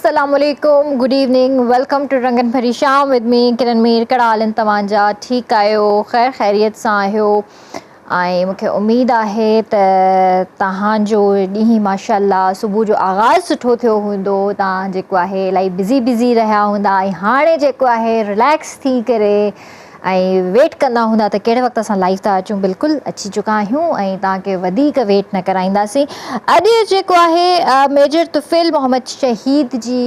अस्सलामुअलैकुम, good evening, welcome two रंगन भरी शाम विद मी किरण मीर। कहिड़ा हाल आहिनि तव्हांजा? ठीकु आहियो? ख़ैर ख़ैरियत सां आहियो? ऐं मूंखे उमेदु आहे त तव्हांजो ॾींहुं माशाअल्लाह सुबुह जो आगाज़ु सुठो थियो हूंदो। तव्हां जेको आहे इलाही बिज़ी रहिया हूंदा ऐं हाणे जेको आहे रिलैक्स थी करे ऐं वेट कंदा हूंदा त कहिड़े वक़्तु असां लाइव था अचूं। बिल्कुलु अची चुका आहियूं ऐं तव्हांखे वधीक वेट न कराईंदासीं। अॼु जेको आहे मेजर तुफ़ैल मोहम्मद शहीद जी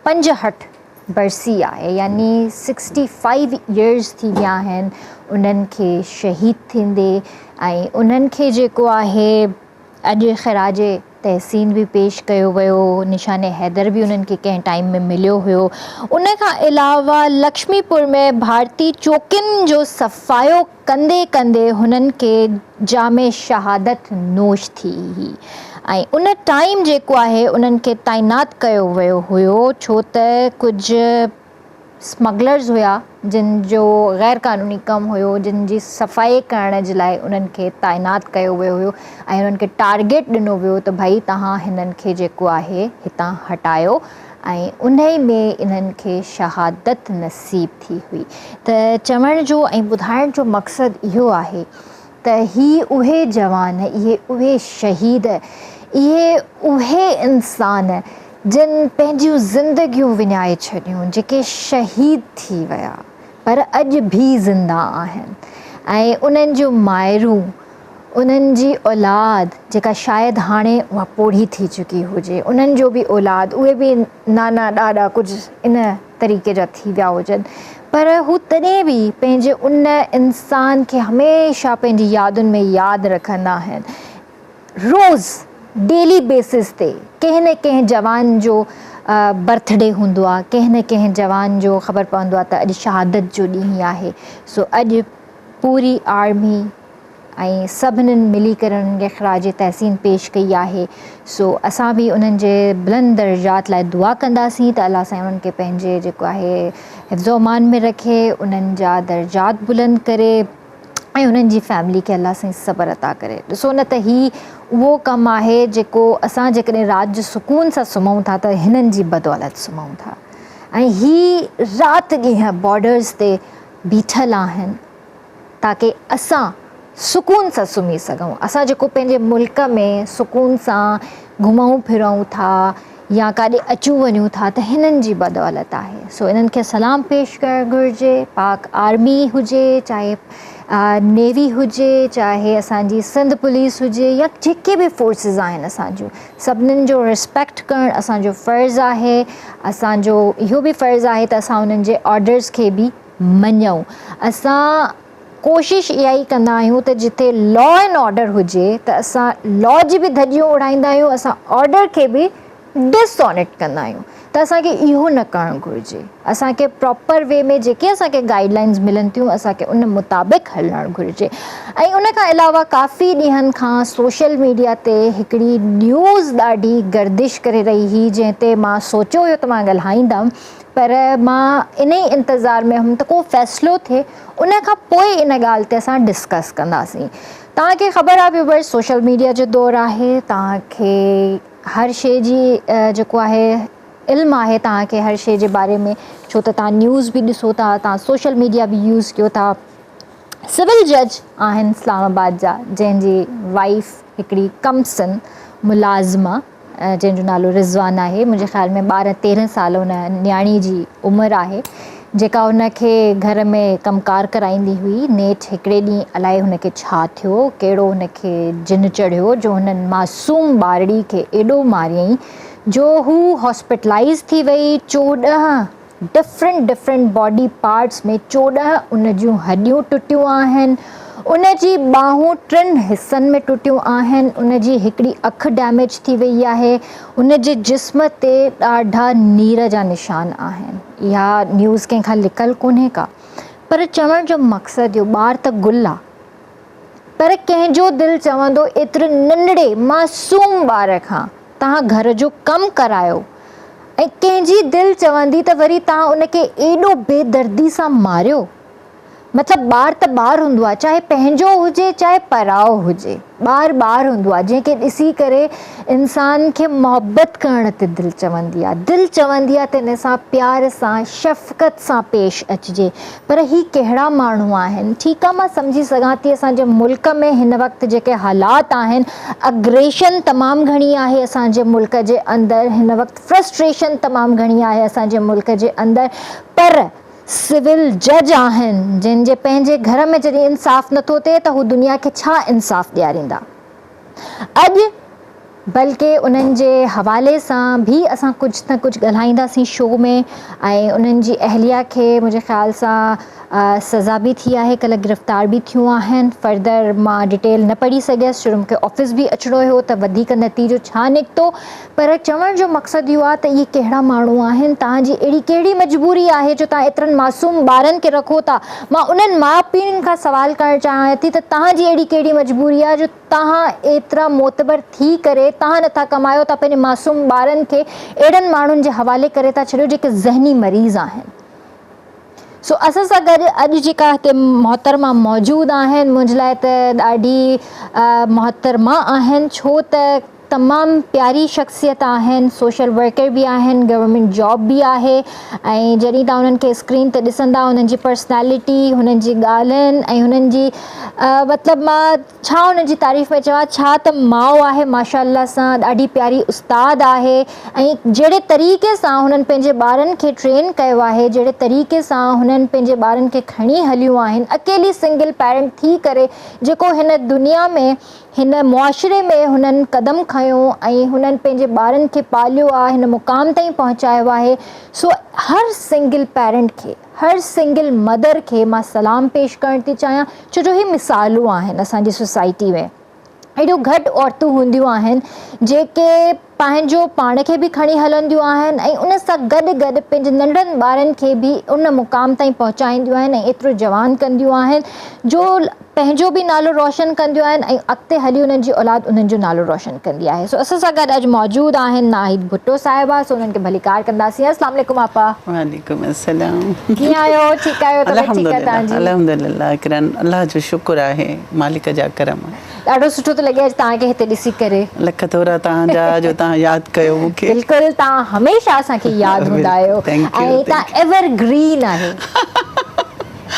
65 बरसी आहे, यानी 65 इयर्स थी विया आहिनि उन्हनि खे शहीद थींदे। ऐं उन्हनि खे जेको आहे अॼु ख़िराज तहसीन बि पेश कयो वियो। निशान हैदर बि उन्हनि खे कंहिं टाइम में मिलियो हुयो। उन खां अलावा लक्ष्मीपुर में भारती चौकियुनि जो सफ़ायो कंदे कंदे हुननि खे जाम शहादत नोश थी हुई। ऐं उन टाइम जेको आहे उन्हनि खे तैनात कयो वियो हुयो, छो त कुझु स्मगलर्स हुया जिन जो ग़ैर क़ानूनी कमु हुयो, जिन जी सफ़ाई करण जे लाइ उन्हनि खे तैनात कयो वियो हुयो ऐं उन्हनि खे टारगेट ॾिनो वियो त भई तव्हां हिननि खे जेको आहे हितां हटायो। ऐं उन में इन्हनि खे शहादत नसीब थी हुई। त चवण जो ऐं ॿुधाइण जो मक़सदु इहो आहे त ही उहे जवान, इहे उहे शहीद, इहे उहे इंसान जिन पंहिंजियूं ज़िंदगियूं विञाए छॾियूं, जेके शहीद थी विया पर अॼु बि ज़िंदा आहिनि। ऐं उन्हनि जूं माइरूं, उन्हनि जी औलाद जेका शायदि हाणे उहा पोढ़ी थी चुकी हुजे, उन्हनि जो बि औलाद, उहे बि नाना ॾाॾा कुझु इन तरीक़े जा थी विया हुजनि, पर हू तॾहिं बि पंहिंजे उन इंसान खे हमेशह पंहिंजी यादुनि में यादि रखंदा आहिनि। रोज़ डेली बेसिस ते कंहिं न कंहिं जवान जो बर्थडे हूंदो आहे, कंहिं न कंहिं जवान जो ख़बर पवंदो आहे त अॼु शहादत जो ॾींहुं आहे। सो अॼु पूरी आर्मी ऐं सभिनीनि मिली करे उन्हनि खे ख़िराज तहसीन पेश कई आहे। सो असां बि उन्हनि जे बुलंद दर्जात लाइ दुआ कंदासीं त अलाह साईं उन्हनि खे पंहिंजे जेको आहे हिफ़्ज़ो अमान में रखे, उन्हनि जा दर्जात बुलंद करे ऐं उन्हनि जी फैमिली खे अलाह साईं सब्र अता करे। ॾिसो न त ही उहो कमु आहे जेको असां जेकॾहिं राति जो सुकून सां सुम्हूं था त हिननि जी बदौलत सुम्हूं था। ऐं ही राति ॾींहं बॉर्डर्स ते बीठल आहिनि ताकी असां सुकून सां सुम्ही सघूं। असां जेको पंहिंजे मुल्क में सुकून सां घुमूं फिरूं था या काॾे अचूं वञूं था त हिननि जी बदौलत आहे। सो इन्हनि खे सलाम पेश करणु घुरिजे। पाक आर्मी हुजे, चाहे नेवी हुजे, चाहे असांजी सिंध पुलिस हुजे या जेके बि फोर्सिस आहिनि असांजूं, सभिनीनि जो रिस्पेक्ट करणु असांजो फ़र्ज़ु आहे। असांजो इहो बि फ़र्ज़ु आहे त असां उन्हनि जे ऑर्डर्स खे बि मञूं। असां कोशिशि इहा ई कंदा आहियूं त जिथे लॉ एंड ऑर्डर हुजे त असां लॉ जी बि धॼियूं उड़ाईंदा आहियूं, असां ऑर्डर खे बि डिसऑनर कंदा आहियूं। त असांखे इहो न करणु घुरिजे। असांखे प्रॉपर वे में जेके असांखे गाइडलाइंस मिलनि थियूं असांखे उन मुताबिक़ हलणु घुरिजे। ऐं उन खां अलावा काफ़ी ॾींहंनि खां सोशल मीडिया ते हिकिड़ी न्यूज़ ॾाढी गर्दिश करे रही हुई, जंहिं ते मां सोचियो हुयो त मां ॻाल्हाईंदमि, पर मां इन ई इंतज़ार में हुअमि त को फ़ैसिलो थिए, उन खां पोइ इन ॻाल्हि ते असां डिस्कस कंदासीं। तव्हांखे ख़बर आहे व्यूअर्स, सोशल मीडिया जो दौरु आहे, तव्हांखे हर शइ जी जेको आहे इल्मु आहे, तव्हांखे हर शइ जे बारे में, छो त तव्हां न्यूज़ बि ॾिसो था, तव्हां सोशल मीडिया बि यूज़ कयो था। सिविल जज आहिनि इस्लामाबाद जा, जंहिंजी वाइफ हिकिड़ी कमसन मुलाज़िमा जंहिंजो नालो रिज़वान आहे। मुंहिंजे ख़्याल में 12-13 साल उन न्याणी जी उमिरि आहे, जेका हुनखे घर में कमकार कराईंदी हुई। नेठि हिकिड़े ॾींहुं अलाए हुनखे छा थियो, कहिड़ो हुनखे जिन चढ़ियो जो हुननि मासूम ॿारड़ी खे एॾो मारियईं जो हू हॉस्पिटलाइज़ थी वई। 14 डिफरेंट बॉडी पार्ट्स में 14 उन जूं हॾियूं टुटियूं आहिनि। उन जी ॿाहूं 3 हिसनि में टुटियूं आहिनि। उन जी हिकिड़ी अखि डैमेज थी वई आहे। उन जे जिस्म ते ॾाढा नीर जा निशान आहिनि। इहा न्यूज़ कंहिंखां लिकल कोन्हे का, पर चवण जो मक़सदु इहो, ॿार त गुल आहे, पर कंहिंजो दिलि चवंदो एतिरे नंढड़े मासूम ॿार खां तव्हां घर जो कमु करायो, ऐं कंहिंजी दिलि चवंदी त वरी तव्हां उनखे एॾो बेदर्दी सां मारियो। मतिलबु ॿार त ॿार हूंदो आहे, चाहे पंहिंजो हुजे चाहे पराओ हुजे, ॿार ॿार हूंदो आहे जंहिंखे ॾिसी करे इंसान खे मोहबत करण ते दिलि चवंदी आहे, दिलि चवंदी आहे त हिन सां प्यार सां शफ़क़त सां पेश अचिजे। पर ही कहिड़ा माण्हू आहिनि? ठीकु आहे, मां सम्झी सघां थी असांजे मुल्क में हिन वक़्तु जेके हालात आहिनि, अग्रेशन तमामु घणी आहे असांजे मुल्क जे अंदरि, हिन वक़्तु फ्रस्ट्रेशन तमामु घणी आहे असांजे मुल्क जे अंदरि, पर सिविल जज आहिनि जिन पंहिंजे घर में जॾहिं इंसाफ़ नथो थिए त हू दुनिया खे छा इंसाफ़ ॾियारींदा। अॼु बल्कि उन्हनि जे हवाले सां भी असां कुझु न कुझु ॻाल्हाईंदासीं शो में, ऐं उन्हनि जी अहलिया खे मुंहिंजे ख़्याल सां सज़ा बि थी आहे, कल्ह गिरफ़्तार बि थियूं आहिनि। फर्दर मां डिटेल न पढ़ी सघियसि छो मूंखे ऑफिस बि अचिणो हुयो त वधीक नतीजो छा निकितो, पर चवण जो मक़सदु इहो आहे त इहे कहिड़ा माण्हू आहिनि, तव्हांजी अहिड़ी कहिड़ी मजबूरी आहे जो तव्हां एतिरनि मासूम ॿारनि खे रखो था। मां उन्हनि माउ पीउनि खां सवाल करणु चाहियां थी त तव्हांजी अहिड़ी कहिड़ी मजबूरी आहे जो तव्हां एतिरा मोतबर थी करे तव्हां नथा कमायो था, पंहिंजे मासूम ॿारनि खे अहिड़नि माण्हुनि जे हवाले करे था छॾियो जेके ज़हनी मरीज़ आहिनि। सो असां सां गॾु अॼु जेका हिते मोहतरमा मौजूदु आहिनि, मुंहिंजे लाइ त ॾाढी मोहतरमा आहिनि, छो त तमामु प्यारी शख़्सियत आहिनि, सोशल वर्कर बि आहिनि, गवर्नमेंट जॉब बि आहे, ऐं जॾहिं तव्हां उन्हनि खे स्क्रीन ते ॾिसंदा उन्हनि जी पर्सनैलिटी, हुननि जी ॻाल्हियुनि ऐं हुननि जी मतिलबु मां छा हुननि जी तारीफ़ में चवां, छा त माउ आहे माशाअल्लाह सां, ॾाढी प्यारी उस्ताद आहे, ऐं जहिड़े तरीक़े सां हुननि पंहिंजे ॿारनि खे ट्रेन कयो आहे, जहिड़े तरीक़े सां हुननि पंहिंजे ॿारनि खे खणी हलियूं आहिनि, अकेली सिंगल पेरेंट थी करे जेको हिन दुनिया में हिन मुआशिरे में हुननि क़दम खयो ऐं हुननि पंहिंजे ॿारनि खे पालियो आहे, हिन मुक़ाम ताईं पहुचायो आहे। सो हर सिंगल पेरेंट खे, हर सिंगल मदर खे मां सलाम पेश करणु थी चाहियां, छो जो ही मिसालूं आहिनि असांजी सोसाइटी में। एॾियूं घटि औरतूं हूंदियूं आहिनि जेके पंहिंजो पाण खे बि खणी हलंदियूं आहिनि ऐं उन सां गॾु गॾु पंहिंजे नंढड़नि ॿारनि खे बि उन मुक़ाम ताईं पहुचाईंदियूं आहिनि ऐं एतिरो जवान कंदियूं आहिनि जो पंहिंजो बि नालो रोशन कंदियूं आहिनि ऐं अॻिते हली उन्हनि जी औलाद उन्हनि जो नालो रोशन कंदी आहे। सो असां सां गॾु अॼु मौजूदु आहिनि नाहिद भुट्टो साहिबा, सो उन्हनि खे भलीकार कंदासीं। अस्सलाम वालेकुम आपा। वालेकुम अस्सलाम। कीअं आहियो? ठीकु आहियो? अल्हम्दुलिल्लाह किरन, अल्लाह जो शुक्र आहे, मालिक जा करम। ॾाढो सुठो थो लॻे अॼु तव्हांखे हिते ॾिसी करे। लख थोरा तव्हांजा जो तव्हां यादि कयो मूंखे। बिल्कुलु, तव्हां हमेशह असांखे यादि हूंदा आहियो ऐं तव्हां एवरग्रीन आहे,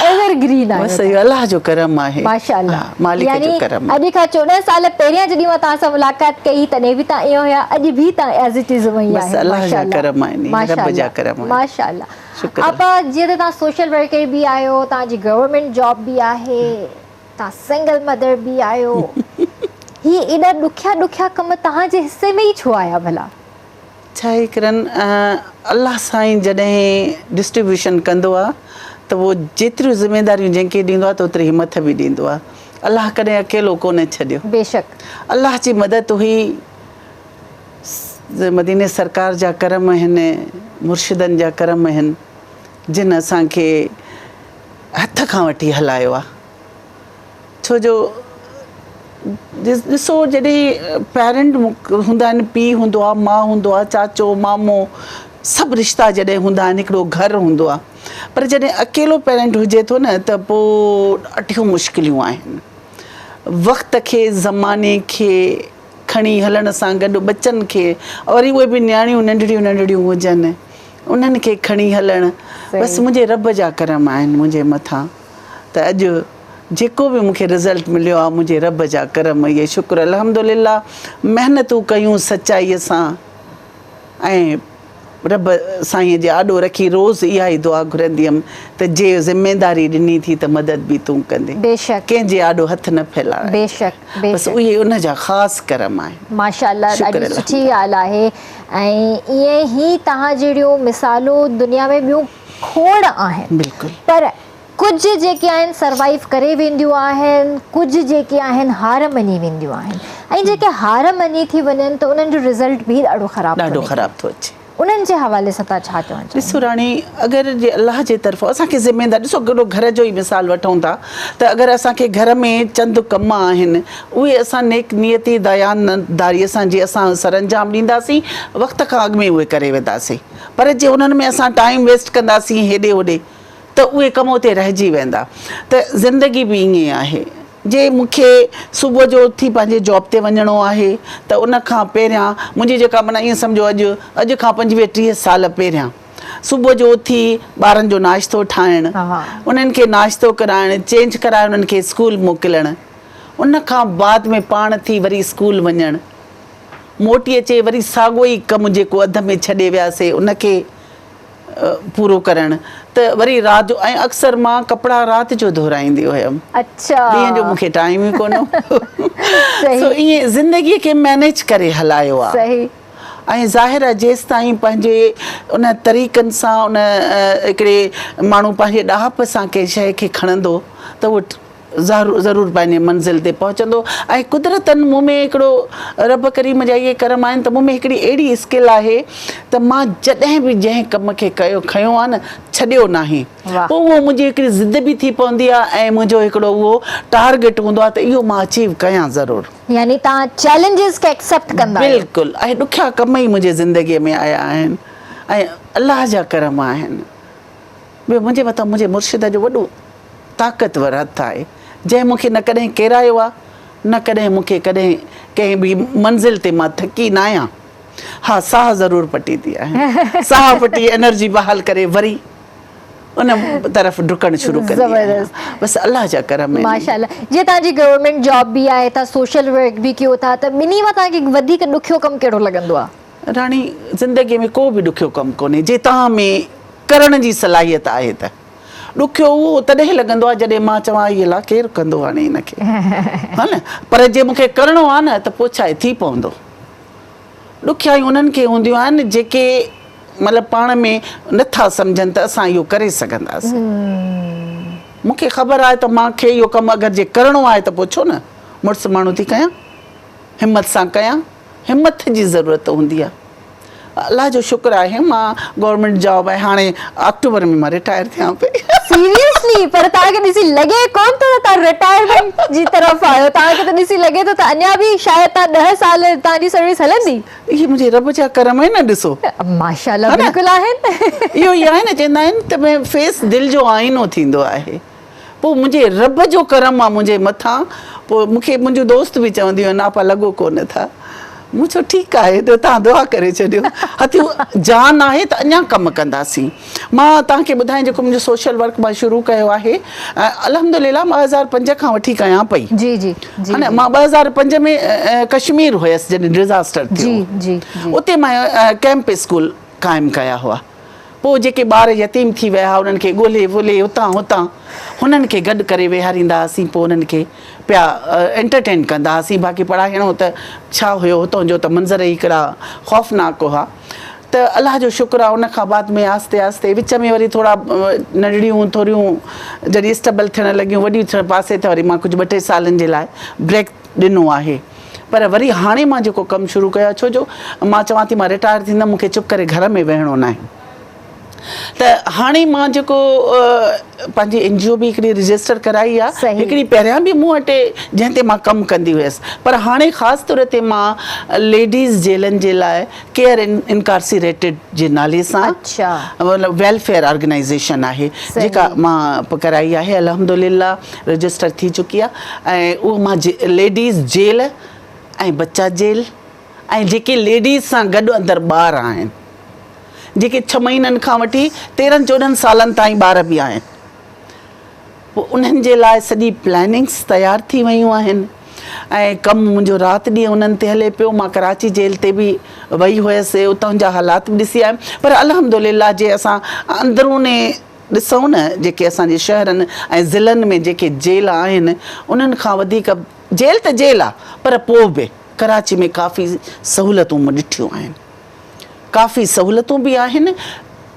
एवरग्रीन आहे। बसि इहो अल्लाह जो करम आहे माशाअल्लाह, मालिक जो करम। अॼु खां 14 साल पहिरियां जॾहिं मां तव्हां सां मुलाक़ात कई तॾहिं बि तव्हां इहो हुया, अॼु बि तव्हां एज़ इट इज़ वही आहे। अल्लाह जा करम आहिनि, रब जा करम आहिनि। माशाअल्लाह। आपा जीअं त तव्हां सोशल वर्कर बि आहियो, तव्हांजी गवर्नमेंट जॉब बि आहे, तव्हां सिंगल मदर बि आहियो, ही एॾा ॾुखिया ॾुखिया कम तव्हांजे हिसे में ई छो आया भला? छा आहे किरन, अल्लाह साईं जॾहिं डिस्ट्रीब्यूशन कंदो आहे त उहो जेतिरियूं ज़िमेदारियूं जंहिंखे ॾींदो आहे त ओतिरी हिमत बि ॾींदो आहे। अल्लाह कॾहिं अकेलो कोन्हे छॾियो। बेशक अल्लाह जी मदद हुई, मदीने सरकार जा करम आहिनि, मुर्शिदनि जा करम आहिनि जिन असांखे हथ खां वठी हलायो आहे। छो जो ॾिसो जॾहिं पेरेंट हूंदा आहिनि, पीउ हूंदो आहे, माउ हूंदो आहे, चाचो मामो, सभु रिश्ता जॾहिं हूंदा आहिनि, हिकिड़ो घरु हूंदो आहे, पर जॾहिं अकेलो पेरेंट हुजे थो न त पोइ ॾाढियूं मुश्किलियूं आहिनि। वक़्त खे, ज़माने खे खणी हलण सां गॾु बच्चनि खे, वरी उहे बि नियाणियूं नंढड़ियूं नंढड़ियूं हुजनि, उन्हनि खे खणी हलणु, बसि मुंहिंजे रब जा करम आहिनि मुंहिंजे मथां। त अॼु जेको बि मूंखे रिज़ल्ट मिलियो आहे मुंहिंजे रब जा करम, इहे शुक्र अल्हम्दुलिल्लाह। महिनतूं कयूं सचाईअ सां ऐं रब साईं जे आॾो रखी रोज़ु इहा ई दुआ घुरंदी हुअमि त जे ज़िमेदारी ॾिनी थी त मदद बि तूं कंदे। बेशक, कंहिंजे आॾो हथ न फैलाए। बेशक, बसि उहे उन जा ख़ासि करम आहिनि। माशाअल्लाह, ॾाढी सुठी ॻाल्हि आहे। ऐं ईअं ई तव्हां जहिड़ियूं मिसालूं दुनिया में ॿियूं खोड़ आहिनि। बिल्कुलु। पर कुझु जेके आहिनि सर्वाइव करे वेंदियूं आहिनि, कुझु जेके आहिनि हार मञी वेंदियूं आहिनि, ऐं जेके हार मञी थी वञनि त उन्हनि जो रिज़ल्ट बि ॾाढो ख़राबु थो अचे। उन्हनि जे हवाले सां तव्हां छा चवणु चाहियो? ॾिसो राणी, अगरि जे अलाह जे तरफ़ां असांखे ज़िमेदारी, ॾिसो केॾो घर जो ई मिसाल वठूं था त अगरि असांखे घर में चंद कम आहिनि, उहे असां नेक नियती दयानदारीअ सां जीअं असां सरअंजाम ॾींदासीं, वक़्त खां अॻु में उहे करे वेंदासीं। पर जे उन्हनि में असां टाइम वेस्ट कंदासीं हेॾे होॾे त उहे कम उते रहिजी वेंदा। त ज़िंदगी बि ईअं आहे, जे मूंखे सुबुह जो उथी पंहिंजे जॉब ते वञिणो आहे त उन खां पहिरियां मुंहिंजी जेका माना ईअं सम्झो अॼु खां 25-30 साल पहिरियां सुबुह जो उथी ॿारनि जो नाश्तो ठाहिणु, उन्हनि खे नाश्तो कराइणु, चेंज कराइणु, उन्हनि खे स्कूल मोकिलणु, उन खां बाद में पाण थी वरी स्कूल वञणु, मोटी अचे वरी साॻियो ई कमु जेको अध में छॾे वियासीं उनखे पूरो करणु, त वरी राति जो। ऐं अक्सर मां कपिड़ा राति जो धोराईंदी हुयमि, ॾींहं जो मूंखे टाइम ई कोन हो। सो ईअं ज़िंदगीअ खे मैनेज करे हलायो आहे। ऐं ज़ाहिर आहे जेसि ताईं पंहिंजे उन तरीक़नि सां उन हिकिड़े माण्हू पंहिंजे ॾाहप सां कंहिं शइ खे खणंदो त उहो ज़रूरु पंहिंजे मंज़िल ते पहुचंदो। ऐं कुदरतनि मूं में हिकिड़ो रब करीम जा इहे करम आहिनि त मूं में हिकिड़ी अहिड़ी स्किल आहे त मां जॾहिं बि जंहिं कम खे खयो आहे न, छॾियो नाहे। पोइ उहो मुंहिंजी हिकिड़ी ज़िद बि थी पवंदी आहे ऐं मुंहिंजो हिकिड़ो उहो टारगेट हूंदो आहे त इहो मां अचीव कयां ज़रूरु। यानी तव्हां चैलेंजिस खे एक्सेप्ट कंदा? बिल्कुलु। ऐं ॾुखिया कम ई मुंहिंजे ज़िंदगीअ में आया आहिनि ऐं अलाह जा करम आहिनि। ॿियो मुंहिंजे मथां मुंहिंजे मुर्शिद जो वॾो ताक़तवर हथु आहे, जंहिं मूंखे न कॾहिं किरायो आहे, न कॾहिं मूंखे कॾहिं कंहिं बि मंज़िल ते मां थकी न आहियां। हा, साह ज़रूरु पटींदी आहे, साह पटी एनर्जी बहाल करे वरी उन तरफ़ डुकणु शुरू कंदी आहियां। बसि अलाह जा करम। माशाअल्लाह। जीअं तव्हांजी गवर्नमेंट जॉब बि आहे, तव्हां सोशल वर्क बि कयो था, त ॿिन्ही मां तव्हांखे वधीक ॾुखियो कमु कहिड़ो लॻंदो आहे? राणी, ज़िंदगीअ में को बि ॾुखियो कमु कोन्हे जे तव्हां में करण जी सलाहियत आहे त। ॾुखियो उहो तॾहिं लॻंदो आहे जॾहिं मां चवां इहे ला केरु कंदो हाणे हिनखे, हा न। पर जे मूंखे करिणो आहे न त पोइ छा आहे, थी पवंदो। ॾुखियाई उन्हनि खे हूंदियूं आहिनि जेके मतिलबु पाण में नथा सम्झनि त असां इहो करे सघंदासीं। मूंखे ख़बर आहे त मूंखे इहो कमु अगरि जे करिणो आहे त पोइ छो न मुड़ुसु माण्हू थी कयां, हिमत सां कयां। हिमत जी ज़रूरत हूंदी आहे। अलाह जो शुक्र आहे मां गवर्नमेंट जॉब आहे, हाणे अक्टूबर में मां रिटायर थियां पई। सीरियसली? पर तव्हांखे ॾिसी लॻे कोन थो त तव्हां रिटायरमेंट जी तरफ़ आहियो? तव्हांखे त ॾिसी लॻे थो त अञा बि शायदि तव्हां 10 साल तव्हांजी सर्विस हलंदी। इहे मुंहिंजे रब जा करम आहिनि न, ॾिसो। माशाअल्लाह, बिल्कुलु आहिनि। इहो ई आहे न, चवंदा आहिनि त भई फेस दिलि जो आईनो थींदो आहे। पोइ मुंहिंजे रब जो करम आहे मुंहिंजे मथां। पोइ मूंखे मुंहिंजूं दोस्त बि चवंदियूं आहिनि, आपा लॻो कोन था। मूं चयो ठीकु आहे, त तव्हां दुआ करे छॾियो। हथी जान आहे त अञा कमु कंदासीं। मां तव्हांखे ॿुधायां, जेको मुंहिंजो सोशल वर्क मां शुरू कयो आहे, अल्हम्दुलिल्लाह मां 2005 खां वठी कयां पई। जी जी। हा न, मां 2005 में कश्मीर हुयसि जॾहिं डिज़ास्टर थियो। उते मां कैंप स्कूल क़ाइमु कया हुआ। पोइ जेके ॿार यतीम थी विया उन्हनि खे ॻोल्हे वोल्हे हुतां हुननि खे गॾु करे वेहारींदा हुआसीं। पोइ उन्हनि खे पिया एंटरटेन कंदा हुआसीं। बाक़ी पढ़ाइणो त छा हुयो, हुतां जो त मंज़र ई हिकिड़ा ख़ौफ़नाक हुआ। त अलाह जो शुक्र आहे, उन खां बाद में आस्ते आस्ते विच में वरी थोरा नंढड़ियूं थोरियूं जॾहिं स्टेबल थियणु लॻियूं, वॾियूं थियण पासे त वरी मां कुझु 2-3 सालनि जे लाइ ब्रेक ॾिनो आहे। पर वरी हाणे मां जेको कमु शुरू कयो, छो जो मां चवां थी मां रिटायर थींदमि, मूंखे चुप करे घर में वेहणो न आहे। त हाणे मां जेको पंहिंजी NGO बि हिकिड़ी रजिस्टर कराई आहे। हिकिड़ी पहिरियां बि मूं वटि जंहिं ते मां कमु कंदी हुयसि, पर हाणे ख़ासि तौर ते मां लेडीज़ जेलनि जे लाइ केयर इनकार्सिरेटेड जे नाले सां मतिलबु वेलफेयर ऑर्गेनाइज़ेशन आहे जेका मां कराई आहे। अल्हम्दुलिल्लाह रजिस्टर थी चुकी आहे। ऐं उहो मां लेडीज़ जेल ऐं बच्चा जेल ऐं जेके लेडीज़ सां गॾु अंदरि ॿार आहिनि, जेके 6 महीननि खां वठी 13-14 सालनि ताईं ॿार बि आहिनि, पोइ उन्हनि जे लाइ सॼी प्लैनिंग्स तयारु थी वियूं आहिनि। ऐं कमु मुंहिंजो राति ॾींहुं उन्हनि ते हले पियो। मां कराची जेल ते बि वई हुयसि, उतां जा हालात बि ॾिसी आयमि। पर अल्हम्दुलिल्लाह जे असां अंदरूने ॾिसूं न, जेके असांजे शहरनि ऐं ज़िलनि में जेके जेल आहिनि, उन्हनि खां वधीक जेल त जेल आहे, पर पोइ बि कराची में काफ़ी सहूलियतूं मूं ॾिठियूं आहिनि। काफ़ी सहूलियतूं बि आहिनि,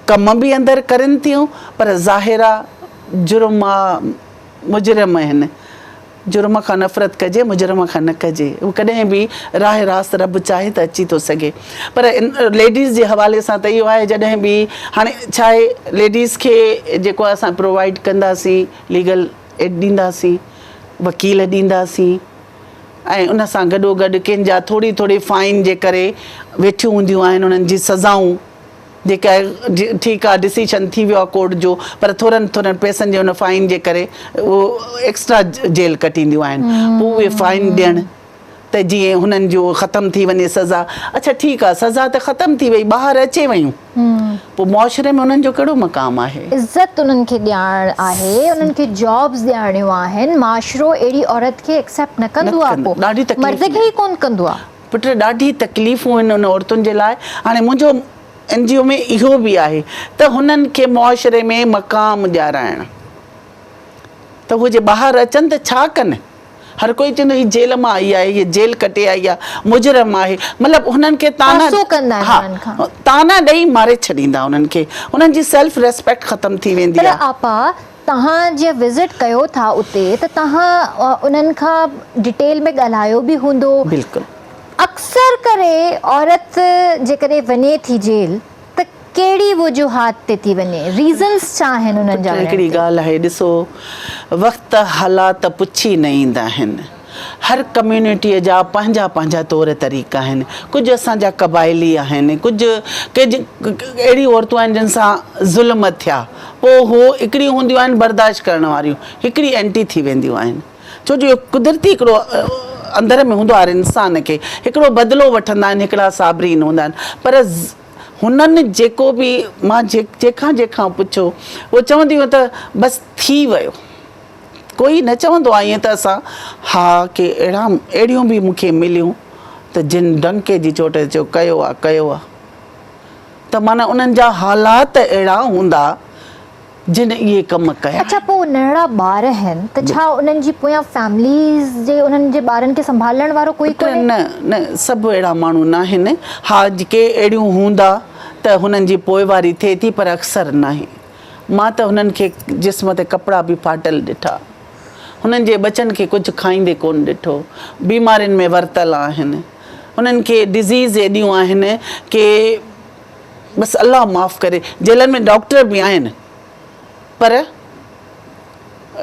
कम बि अंदरि करनि थियूं, पर ज़ाहिरा जुर्म आहे, मुजरिम आहिनि। जुर्म खां नफ़रत कजे, मुजरिम खां न कजे। उहो कॾहिं बि राह रास्त रब चाहे त अची थो सघे। पर लेडीज़ जे हवाले सां त इहो आहे, जॾहिं बि हाणे छा आहे, लेडीज़ खे जेको असां प्रोवाइड कंदासीं, लीगल एड ॾींदासीं, वकील ॾींदासीं, ऐं उन सां गॾोगॾु कंहिंजा थोरी फाइन जे करे वेठियूं हूंदियूं आहिनि, उन्हनि जी सज़ाऊं जेका ठीकु आहे डिसीशन थी वियो आहे कोर्ट जो, पर थोरनि पैसनि जे हुन फाइन जे करे उहो एक्स्ट्रा जेल कटींदियूं आहिनि, पोइ उहे फाइन ॾियणु त जीअं हुननि जो ख़तमु थी वञे सज़ा। अच्छा ठीकु आहे, सज़ा त ख़तमु थी वई, ॿाहिरि अचे वयूं, पोइ मुआशरे में हुननि जो कहिड़ो मक़ाम आहे? इज़त उन्हनि खे ॾियणु आहे, उन्हनि खे जॉब्स ॾियणियूं आहिनि। माशरो अहिड़ी औरत खे एक्सेप्ट न कंदो आहे, ॾाढी मर्द खे ई कोन कंदो आहे। पुट ॾाढी तकलीफ़ूं आहिनि उन औरतुनि जे लाइ। हाणे मुंहिंजो NGO में इहो बि आहे त हुननि खे मुआशरे में मक़ाम ॾियाराइणु, त उहे जे ॿाहिरि अचनि त छा कनि? हर कोई चवंदो हीअ जेल मां आई आहे, हीअ जेल कटे आई आहे, मुजरम आहे, मतिलबु हुननि खे ताना ॾेई मारे छॾींदा उन्हनि खे, हुननि जी सेल्फ रेस्पेक्ट ख़तमु थी वेंदी आहे। आपा तव्हां जीअं विज़िट कयो था उते त तव्हां उन्हनि खां डिटेल में ॻाल्हायो बि हूंदो? बिल्कुलु। अक्सर करे औरत जेकॾहिं वञे थी जेल त कहिड़ी वजूहात ते थी वञे, रीज़न्स छा आहिनि उन्हनि जा? हिकिड़ी ॻाल्हि आहे, ॾिसो वक़्त हालात पुछी न ईंदा आहिनि। हर कम्यूनिटीअ जा पंहिंजा पंहिंजा तौर तरीक़ा आहिनि। कुझु असांजा क़बाइली आहिनि, कुझु अहिड़ियूं औरतूं आहिनि जिन सां ज़ुल्म थिया, पोइ हो हिकिड़ियूं हूंदियूं आहिनि बर्दाश्त करण वारियूं, हिकिड़ी एंटी थी वेंदियूं आहिनि। छो जो कुदरती हिकिड़ो अंदर में हूंदो आहे हर इंसान खे, हिकिड़ो बदिलो वठंदा आहिनि, हिकिड़ा साबरीन हूंदा आहिनि। पर हुननि जेको बि मां जंहिंखां पुछो उहो चवंदियूं त बसि थी वियो, कोई न चवंदो आहे ईअं त असां हा की अहिड़ियूं बि मूंखे मिलियूं त जिन डंके जी चोट ते कयो आहे, त माना उन्हनि जा हालात अहिड़ा हूंदा जिन इहे कम कया। अच्छा, पोइ नंढड़ा ॿार आहिनि त छा उन्हनि जी पोयां फैमिलीज़ जे उन्हनि जे ॿारनि खे संभालण वारो कोई कोन्हे? न, सभु अहिड़ा माण्हू न आहिनि। हा, जेके अहिड़ियूं हूंदा त हुननि जी पोइवारी थिए थी, पर अक्सर न आहे। मां त हुननि खे जिस्म ते कपिड़ा बि फाटल ॾिठा, हुननि जे बचनि खे कुझु खाईंदे कोन ॾिठो, बीमारियुनि में वरतल आहिनि, हुननि खे डिज़ीज़ एॾियूं आहिनि की बसि अलाह माफ़ करे। जेलनि में डॉक्टर बि आहिनि, पर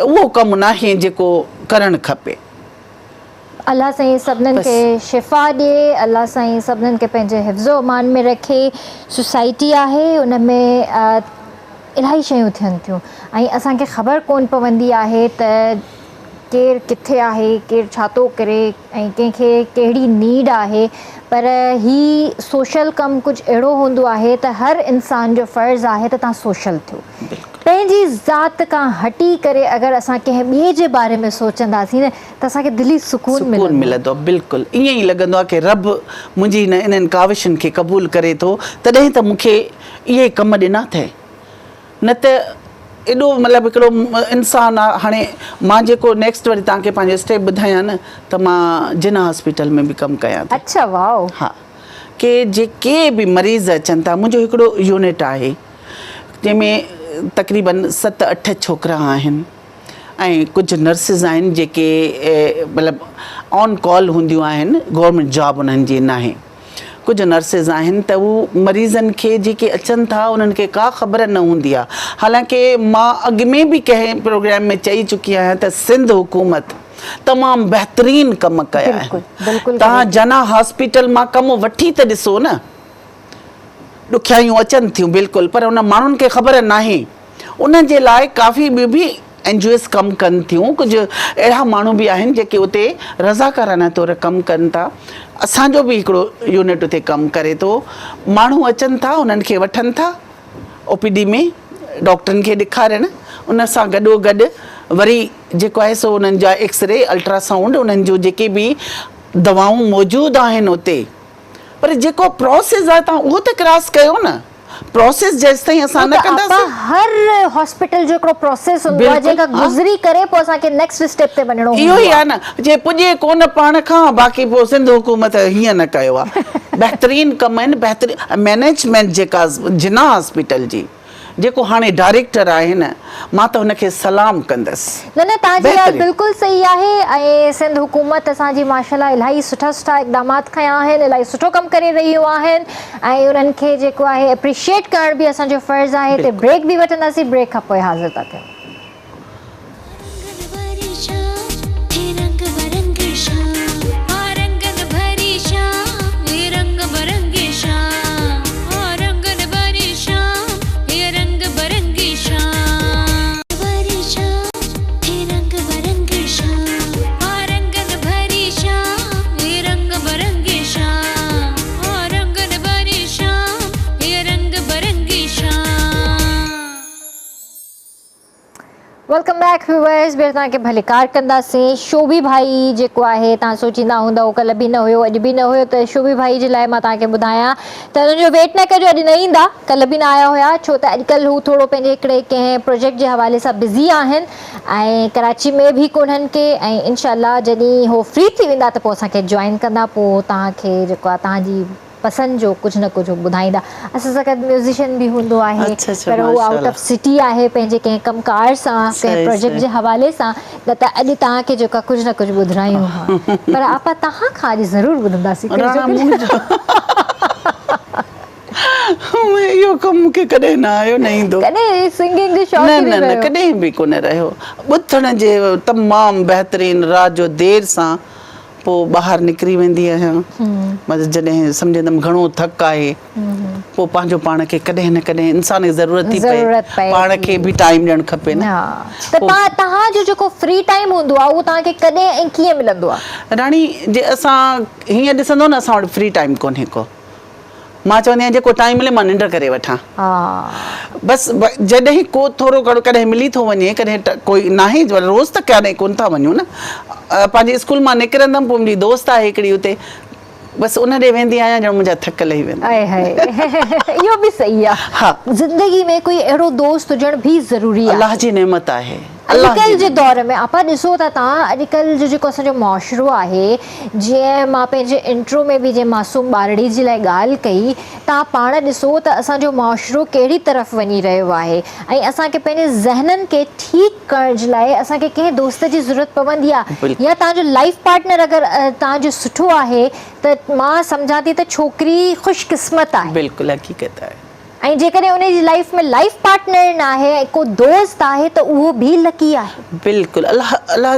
उहो कमु न आहे जेको करणु खपे। अल्लाह साईं सभिनीनि खे शिफ़ा ॾिए, अल्लाह साईं सभिनीनि खे पंहिंजे हिफ़्ज़ो अमान में रखे। सोसाइटी आहे, उन में इलाही शयूं थियनि थियूं ऐं असांखे ख़बर कोन पवंदी आहे त केरु किथे आहे, केरु छा थो करे ऐं कंहिंखे कहिड़ी नीड आहे। पर ही सोशल कमु कुझु अहिड़ो हूंदो आहे त हर इंसान जो फ़र्ज़ु आहे त तव्हां सोशल थियो। पंहिंजी ज़ात खां हटी करे अगरि असां कंहिं ॿिए जे बारे में सोचंदासीं न त असांखे दिली सुकून मिलंदो। बिल्कुलु ईअं ई लॻंदो आहे की रब मुंहिंजी इन्हनि काविशुनि खे क़बूल करे थो, तॾहिं त मूंखे इहे कम ॾिना अथई। न त एॾो मतिलबु हिकिड़ो इंसानु आहे। हाणे मां जेको नेक्स्ट वरी तव्हांखे पंहिंजो स्टेप ॿुधायां न, त मां जिना हॉस्पिटल में बि कमु कयां थी। अच्छा, वाओ। हा, के जेके बि मरीज़ अचनि था, मुंहिंजो हिकिड़ो यूनिट आहे जंहिंमें तक़रीबन 7-8 छोकिरा आहिनि ऐं कुझु नर्सिस आहिनि जेके मतिलबु ऑन कॉल हूंदियूं आहिनि, गवर्नमेंट जॉब उन्हनि जी न आहे। कुझु नर्सिस आहिनि त उहे मरीज़नि खे जेके अचनि था उन्हनि खे का ख़बर न हूंदी आहे। हालांकि मां अॻु में बि कंहिं प्रोग्राम में चई चुकी आहियां त सिंध हुकूमत तमामु बहितरीन कम कया आहिनि। तव्हां जना हॉस्पिटल मां कमु वठी त ॾिसो न, ॾुखियाइयूं अचनि थियूं बिल्कुलु, पर उन माण्हुनि खे ख़बर नाहे। उन जे लाइ काफ़ी ॿियूं बि NGOs कमु कनि थियूं। कुझु अहिड़ा माण्हू बि आहिनि जेके उते रज़ाकाराना तौरु कमु कनि था। असांजो बि हिकिड़ो यूनिट उते कमु करे थो। माण्हू अचनि था, उन्हनि खे वठनि था OPD में डॉक्टरनि खे ॾेखारणु, उन सां गॾोगॾु वरी जेको आहे सो उन्हनि जा एक्सरे, अल्ट्रासाउंड, उन्हनि जो जेके बि दवाऊं मौजूदु आहिनि उते। पर जेको प्रोसेस आहे तव्हां उहो त क्रॉस कयो न। प्रोसेस जेसिताईं असां न कंदासीं, हर हॉस्पिटल जो हिकिड़ो प्रोसेस हूंदो आहे जेका गुज़री करे पोइ असांखे नेक्स्ट स्टेप ते वञणो हूंदो आहे। इहो ई आहे न, जे पुॼे कोन पाण खां, बाक़ी पोइ सिंध हुकूमत हीअं न कयो आहे। बहितरीन कम आहिनि, बहितरीन मैनेजमेंट जेका जिना हॉस्पिटल जी, जेको हाणे डायरेक्टर आहे न, मां त हुनखे सलाम कंदसि। न, तव्हांजी ॻाल्हि बिल्कुलु सही आहे। ऐं सिंध हुकूमत असांजी माशाल्लाह इलाही सुठा इक़दामात खयां आहिनि, इलाही सुठो कमु करे रहियूं आहिनि ऐं उन्हनि खे जेको आहे एप्रिशिएट करण बि असांजो फ़र्ज़ु आहे। त ब्रेक बि वठंदासीं, ब्रेक खां पोइ हाज़िर था थियूं। Welcome back viewers. ॿीहर तव्हांखे भले कार कंदासीं। शोभी भाई जेको आहे तव्हां सोचींदा हूंदव कल्ह बि न हुयो अॼु बि न हुयो, त शोभी भाई जे लाइ मां तव्हांखे ॿुधायां त हुनजो वेट न कजो, अॼु न ईंदा, कल्ह बि न आया हुया, छो त अॼुकल्ह हू थोरो पंहिंजे हिकिड़े कंहिं प्रोजेक्ट जे हवाले सां बिज़ी आहिनि ऐं कराची में बि कोन्हनि के, ऐं इनशाला जॾहिं हो फ्री थी वेंदा त पोइ असांखे जॉइन कंदा, पोइ तव्हांखे जेको आहे तव्हांजी पसंदि जो कुझु न कुझु ॿुधाईंदा। असां सां गॾु म्यूज़िशियन बि हूंदो आहे, पर उहो आउट ऑफ सिटी आहे पंहिंजे कंहिं कमकार सां, कंहिं प्रोजेक्ट जे हवाले सां, न त अॼु तव्हांखे जेको आहे कुझु न कुझु ॿुधायूं हा। पर आपा तव्हां खां अॼु ज़रूरु ॿुधंदासीं। इहो कमु मूंखे कॾहिं न आयो, न ईंदो। कॾहिं सिंगिंग जो शौक़ न न कॾहिं बि कोन रहियो। ॿुधण जे तमामु बहितरीनु, राति जो देरि सां पोइ ॿाहिरि निकिरी वेंदी आहियां, मतिलबु जॾहिं सम्झंदमि घणो थक आहे, पोइ पंहिंजो पाण खे कॾहिं न कॾहिं इंसान खे ज़रूरत थी पए, पाण खे बि टाइम ॾियणु खपे न। त तव्हांजो जेको फ्री टाइम हूंदो आहे उहो तव्हांखे कॾहिं ऐं कीअं मिलंदो आहे? राणी, जे असां हीअं ॾिसंदो न, असां वटि फ्री टाइम कोन्हे को। मां चवंदी आहियां जेको टाइम मिले मां निंड करे वठां, बसि जॾहिं को थोरो घणो कॾहिं मिली थो वञे, कॾहिं कोई नाहे, रोज़ त कॾहिं कोन था वञूं न। पंहिंजे स्कूल मां निकिरंदमि, पोइ मुंहिंजी दोस्त आहे हिकिड़ी उते, बसि उन ॾे वेंदी आहियां ॼण मुंहिंजा थक लही वेंदा। इहो बि सही आहे। हा, ज़िंदगी में कोई अहिड़ो दोस्त हुजणु बि ज़रूरी आहे। अलाह जी नेमत आहे। अॼुकल्ह जे दौर में आपा ॾिसो था तव्हां, अॼुकल्ह जो जेको असांजो मुआशिरो आहे, जीअं मां पंहिंजे इंट्रो में बि जीअं मासूम ॿारड़ी जे लाइ ॻाल्हि कई, तव्हां पाण ॾिसो त असांजो मुआशिरो कहिड़ी तरफ़ वञी रहियो आहे, ऐं असांखे पंहिंजे ज़हननि खे ठीकु करण जे लाइ असांखे कंहिं दोस्त जी ज़रूरत पवंदी आहे, या तव्हांजो लाइफ पार्टनर अगरि तव्हांजो सुठो आहे त मां सम्झां थी त छोकिरी ख़ुशकिस्मत आहे। बिल्कुलु हक़ीक़त आहे। ऐं जेकॾहिं उनजी लाइफ में लाइफ पार्टनर न आहे ऐं को दोस्त आहे त उहो बि लकी आहे। बिल्कुलु, अलाह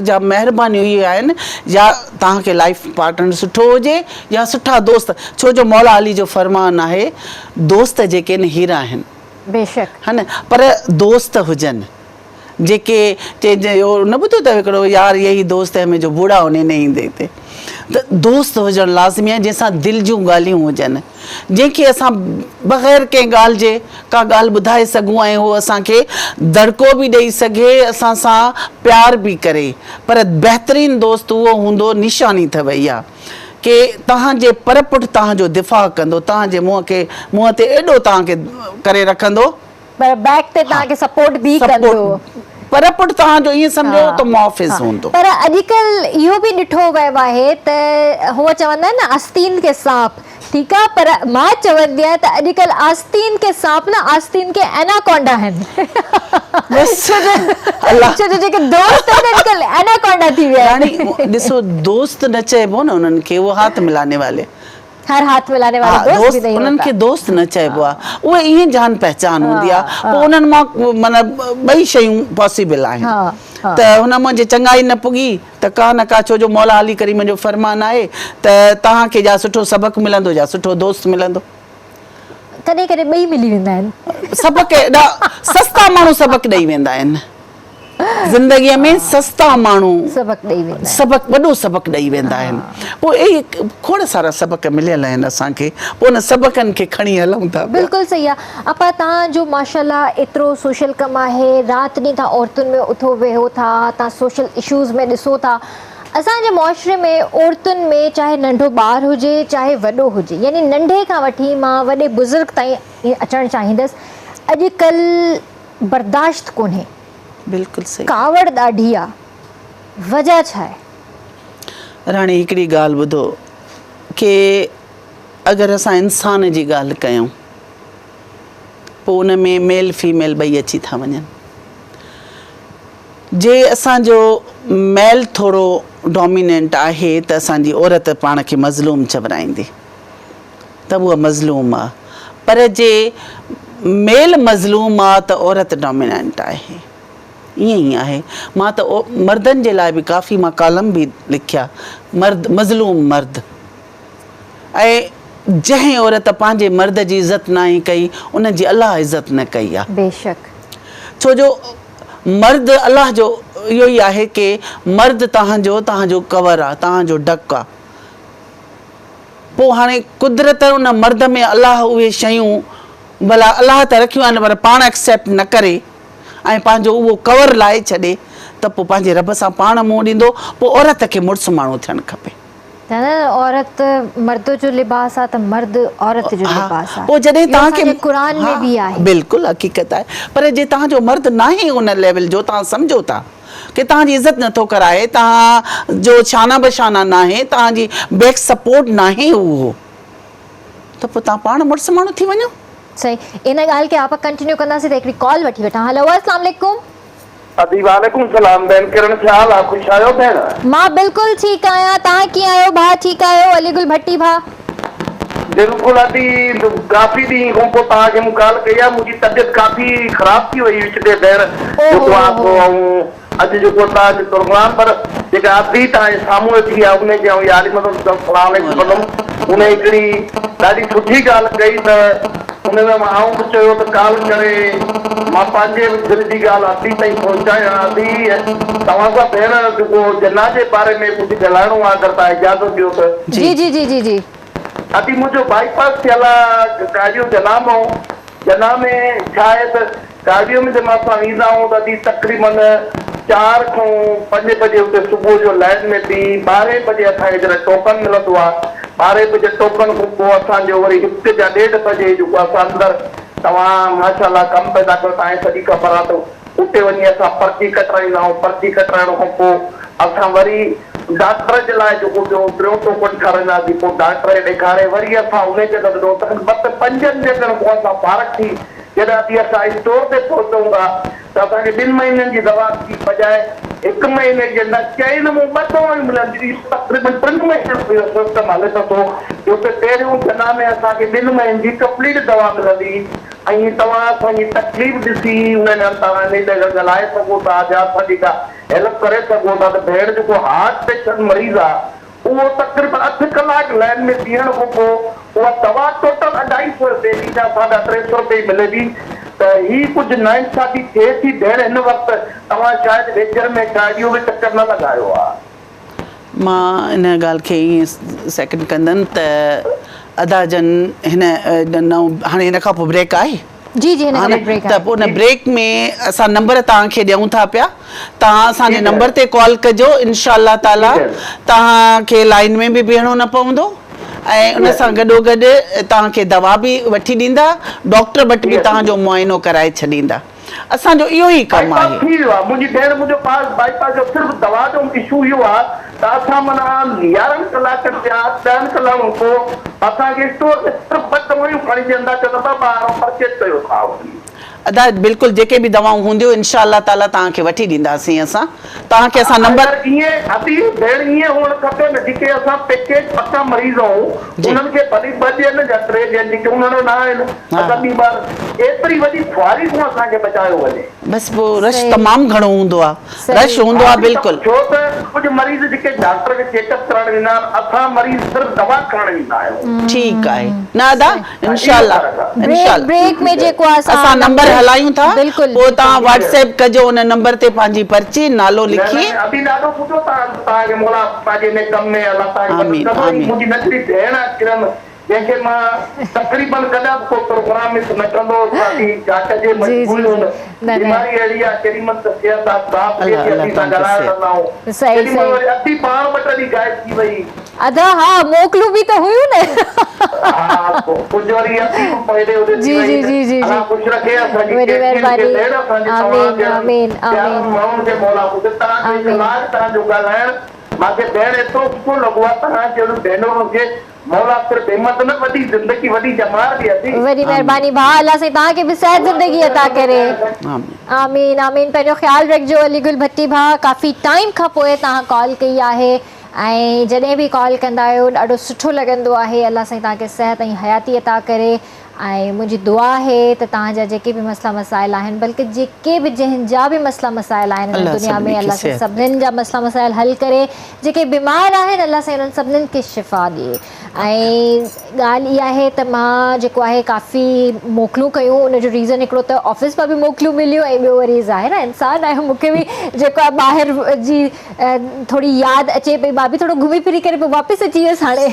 जा महिरबानियूं इहे आहिनि, या तव्हांखे लाइफ पार्टनर सुठो हुजे या सुठा दोस्त, छो जो मौला अली जो फरमान आहे, दोस्त जेके आहिनि हीरा आहिनि, बेशक है न, पर दोस्त हुजनि जेके न ॿुधो अथव हिकिड़ो, यार यही दोस्त है जो बूढ़ा होने नहीं देते। त दोस्त हुजणु लाज़मी आहे जंहिंसां दिलि जूं ॻाल्हियूं हुजनि, जंहिंखे असां बग़ैर कंहिं ॻाल्हि जे का ॻाल्हि ॿुधाए सघूं ऐं उहो असांखे दड़को बि ॾेई सघे, असां सां प्यार बि करे। पर बहितरीनु दोस्त उहो हूंदो, निशानी अथव इहा, कि तव्हांजे पर पुठ तव्हांजो दिफ़ा कंदो, तव्हांजे मुंहं ते एॾो तव्हांखे करे रखंदो, पर बैक ते तव्हांखे सपोर्ट बि कंदो, पर पुठ तव्हांजो ईअं सम्झो त मुआफ़िज़ हूंदो। पर अॼुकल्ह इहो बि ॾिठो वियो आहे त हूअ चवंदा आहिनि न, आस्तीन के सांप, ठीकु आहे, पर मां चवंदी आहियां त अॼुकल्ह आस्तीन के सांप न, आस्तीन के एनाकोंडा आहिनि। छो जो जेके दोस्त आहिनि अॼुकल्ह एनाकोंडा थी विया आहिनि। ॾिसो, दोस्त न चइबो न उन्हनि खे, उहो हाथ मिलाने वाले, हर हाथ मिलाने वाले दोस्त, उन्हनि खे दोस्त न चइबो आहे, उहे ईअं जान पहचान हूंदी आहे। पोइ उन्हनि मां माना ॿई शयूं पॉसिबल आहिनि, त हुन मां जे चङाई न पुगी त का न का, छो जो मौला अली करीम जो फरमान आहे त तव्हांखे जा सुठो सबक़ु मिलंदो या सुठो दोस्त मिलंदो। कॾहिं कॾहिं ॿई मिली वेंदा आहिनि। सबक़ु एॾा सस्ता माण्हू सबक़ु ॾेई वेंदा आहिनि ज़िंदगीअ में, सस्ता माण्हू सबक़ु, वॾो सबक़ु ॾेई वेंदा आहिनि। पोइ खोड़ सारा सबक़ मिलियल आहिनि असांखे, पोइ उन सबक़नि खे खणी हलूं था। बिल्कुलु सही आहे। अपा तव्हांजो माशाल्लाह एतिरो सोशल कमु आहे, राति ॾींहुं तव्हां औरतुनि में उथो वेहो था, तव्हां सोशल इशूज़ में ॾिसो था। असांजे मुआशरे में औरतुनि में चाहे नंढो ॿारु हुजे चाहे वॾो हुजे, यानी नंढे खां वठी मां वॾे बुज़ुर्ग ताईं अचणु चाहींदसि, अॼुकल्ह बर्दाश्त कोन्हे। बिल्कुलु सही, कावड़ ॾाढी आहे, वजह छा आहे? राणी, हिकिड़ी ॻाल्हि ॿुधो, कि अगरि असां इंसान जी ॻाल्हि कयूं, पोइ उन में मेल फीमेल ॿई अची था वञनि। जे असांजो मेल थोरो डोमिनेंट आहे त असांजी औरत पाण खे मज़लूम चवराईंदी, त उहा मज़लूम आहे। पर जे मेल मज़लूम आहे त औरत डोमिनेंट आहे, ईअं ई आहे। मां त मर्दनि जे लाइ बि काफ़ी मां कॉलम बि लिखिया, मज़लूम मर्द, ऐं जंहिं औरत पंहिंजे मर्द जी इज़त न ई कई, उन जी अलाह इज़त न कई आहे। बेशक, छो जो मर्द अलाह जो इहो ई आहे कि मर्द तव्हांजो कवर आहे, तव्हांजो ढक आहे। पोइ हाणे कुदरत उन मर्द में अलाह उहे शयूं भला अलाह त रखियूं आहिनि, पर पाण एक्सेप्ट न करे, ऐं पंहिंजो उहो कवर लाहे छॾे त पोइ पंहिंजे रब सां पाण मुंहुं ॾींदो। पोइ औरत खे मुड़ुसु माण्हू थियणु खपे। औरत मर्द जो लिबास आहे त मर्द औरत जो लिबास आहे। पोइ जॾहिं तव्हांखे क़ुरान में बि आहे, बिल्कुलु हक़ीक़त आहे। पर जे तव्हांजो मर्द नाहे उन लेवल जो, तव्हां सम्झो था कि तव्हांजी इज़त नथो कराए, तव्हांजो शाना बशाना नाहे, तव्हांजी बैक सपोर्ट नाहे उहो, त पोइ तव्हां पाण मुड़ुसु माण्हू थी वञो। सही, इन ॻाल्हि खे आप कंटिन्यू कंदासीं त हिकिड़ी कॉल वठी वठां। हेलो, अस्सलाम वालेकुम। वालेकुम सलाम भेण, किरण ख्याल आहे? ख़ुशि आहियो भेण? मां बिल्कुलु ठीकु आहियां, तव्हां कीअं आहियो भाउ? ठीकु आहियो अलीगुल भट्टी भाउ? बिल्कुलु अदी, काफ़ी ॾींहं खां पोइ तव्हांखे मूं कॉल कई आहे। मुंहिंजी तबियत काफ़ी ख़राब थी वई विच में भेण, जेको आहे अॼु जेको तव्हांजो प्रोग्राम, पर जेका अदी तव्हांजे साम्हूं थी आहे उनखे ऐं यारी मतिलबु उन हिकिड़ी ॾाढी सुठी ॻाल्हि कई त उनमें मां आऊं बि चयो त कॉल करे मां पंहिंजे दिलि जी ॻाल्हि अदी ताईं पहुचायां। अदी तव्हां सां भेण जेको जना जे बारे में कुझु ॻाल्हाइणो आहे, अगरि तव्हां इजाज़त ॾियो त। जी जी जी जी जी। अदी मुंहिंजो बाईपास थियल आहे गाॾियो जना मां। जना में छा आहे त गाॾियो में जंहिं मां असां वेंदा आहियूं त अदी तक़रीबन 4 खां 5 बजे हुते सुबुह जो लाइन में बि 12 बजे असांखे जॾहिं टोकन मिलंदो आहे, 12 बजे टोकन खां पोइ असांजो वरी 1 या 1:30 बजे जेको असां अंदरि तव्हां माशाल्लाह कमु पैदा कयो, तव्हांखे सॼी ख़बर आहे त उते वञी असां पर्ची कटाईंदा आहियूं। पर्ची कटाइण खां पोइ असां वरी डॉक्टर जे लाइ जेको ॿियो टोकन ठाराईंदासीं, पोइ डॉक्टर खे ॾेखारे वरी असां उन जॻह ते 5 ॾींहंनि खां असां फारग थी जॾहिं असीं असां स्टोर ते पहुचूं था त असांखे 2 महीननि जी दवा जी बजाए 1 महीने जे अंदरि चई न 2 दवाऊं मिलनि। तक़रीबन 3 महीने सिस्टम हले थो जो कि पहिरियों जना में असांखे 2 महीननि जी कंप्लीट दवा मिलंदी। ऐं तव्हां असांजी तकलीफ़ ॾिसी उन्हनि तव्हां ॻाल्हाए सघो था, या असांजी का हेल्प करे सघो था। त भेण जेको हार्ट पेशेंट मरीज़ आहे उहो तक़रीबन 8 कलाक लाइन में बीहण खां पोइ उहा दवा टोटल 250 रुपए जी या 350 रुपए मिले थी। त ही कुझु नाइंसाफ़ी थिए थी भेण हिन वक़्तु। तव्हां शायदि वेझर में गाॾियो बि चक्कर न लॻायो आहे। मां इन ॻाल्हि खे ईअं सेकेंड कंदमि त अदा जन हिन हाणे हिन खां पोइ ब्रेक आहे। जी जी, ब्रेक त पोइ हुन ब्रेक में असां नंबर तव्हांखे ॾियूं था पिया, तव्हां असांजे नंबर ते कॉल कजो। इंशाअल्लाह ताला तव्हांखे लाइन में बि बीहणो न पवंदो ऐं उन सां गॾोगॾु तव्हांखे दवा बि वठी ॾींदा, डॉक्टर वटि बि तव्हांजो मुआइनो कराए छॾींदा। असांजो इहो ई कमु आहे। मुंहिंजी भेण मुंहिंजो बाईपास जो सिर्फ़ु दवा जो इशू इहो आहे त असां माना 11 कलाकनि या 10 कलाकनि पोइ असांखे स्टोर ते सिर्फ़ु 2 दवायूं खणी ॾींदा, चवंदा ॿार परचेज कयो था। अदा बिल्कुलु जेके बि दवाऊं हूंदियूं इंशाअल्लाह ताला तव्हांखे वठी ॾींदासीं असां। तव्हांखे असां नंबर ईअं अदी भेण ईअं हुअणु खपे न जेके असां पैकेज पका मरीज़ आहियूं उन्हनि खे भली 2 ॾींहंनि या 3 ॾींहंनि जेके उन्हनि न आहिनि असां ॿी बार एतिरी वॾी ख्वारी खां असांखे बचायो वञे। बसि पोइ रश तमामु घणो हूंदो आहे, रश हूंदो आहे बिल्कुलु। छो त कुझु मरीज़ जेके डॉक्टर खे चेकअप करणु वेंदा आहिनि, असां मरीज़ सिर्फ़ु दवा खणणु वेंदा आहियूं। ठीकु आहे न अदा, इंशाअल्लाह ब्रेक में जेको असां नंबर हलायूं था, पोइ तव्हां व्हाट्सएप कजो उन नंबर ते पंहिंजी पर्ची नालो लिखी। अभी ॾाढो सुठो तव्हांखे मोला पंहिंजे हिन कम में अलाह ताला मुंहिंजी नंढड़ी भेण आहे किरण, जंहिंखे मां तक़रीबन कॾहिं को प्रोग्राम में न कंदो हुअसि। जांच जे मजबूरी बीमारी अहिड़ी आहे केॾी महिल त सिहत आहे साफ़ थिए थी, असीं सां ॻाल्हाए कंदा आहियूं, केॾी महिल वरी अधी पाण वटि ॾींहुं गायब थी वई। अदा हा मोकिलूं बि त हुयूं न। हा कुझु वरी अधी पहिले उते जी जी जी जी अलाह ख़ुशि रखे असांजी वरी महिरबानी। भेण असांजी आमीन आमीन आमीन माण्हुनि खे मौला ख़ुदि तव्हांजो कलाक तव्हांजो ॻाल्हाइण मूंखे भेण एतिरो सुठो लॻो आहे। तव्हां जहिड़ो भेनरुनि खे मौला सिर्फ़ु हिमत न वॾी ज़िंदगी वॾी जमात ॾिए। वरी महिरबानी भाउ, अल्लाह से तव्हांखे बि सेहत ज़िंदगी अता करे। आमीन आमीन। पंहिंजो ख़्यालु रखिजो अलीगुल भट्टी भाउ, काफ़ी टाइम खां पोइ तव्हां कॉल कई आहे ऐं जॾहिं बि कॉल कंदा आहियो ॾाढो सुठो लॻंदो आहे। अल्लाह साईं तव्हांखे सिहत ऐं हयाती अता करे ऐं मुंहिंजी दुआ आहे त तव्हांजा जेके बि मसइला मसाइल आहिनि, बल्कि जेके बि जंहिंजा बि मसइला मसाइल आहिनि हिन दुनिया में, अल्लाह साईं सभिनीनि जा मसइला मसाइल हल करे। जेके बीमार आहिनि अल्लाह साईं उन्हनि सभिनीनि खे शिफ़ा ॾिए। ऐं ॻाल्हि इहा आहे त मां जेको आहे काफ़ी मोकिलूं कयूं, उनजो रीज़न हिकिड़ो त ऑफिस मां बि मोकिलियूं मिलियूं ऐं ॿियो वरी ज़ाहिर आहे इंसानु आहे, मूंखे बि जेको आहे ॿाहिरि जी थोरी यादि अचे पई, मां बि थोरो घुमी फिरी करे पोइ वापसि अची वियसि हाणे।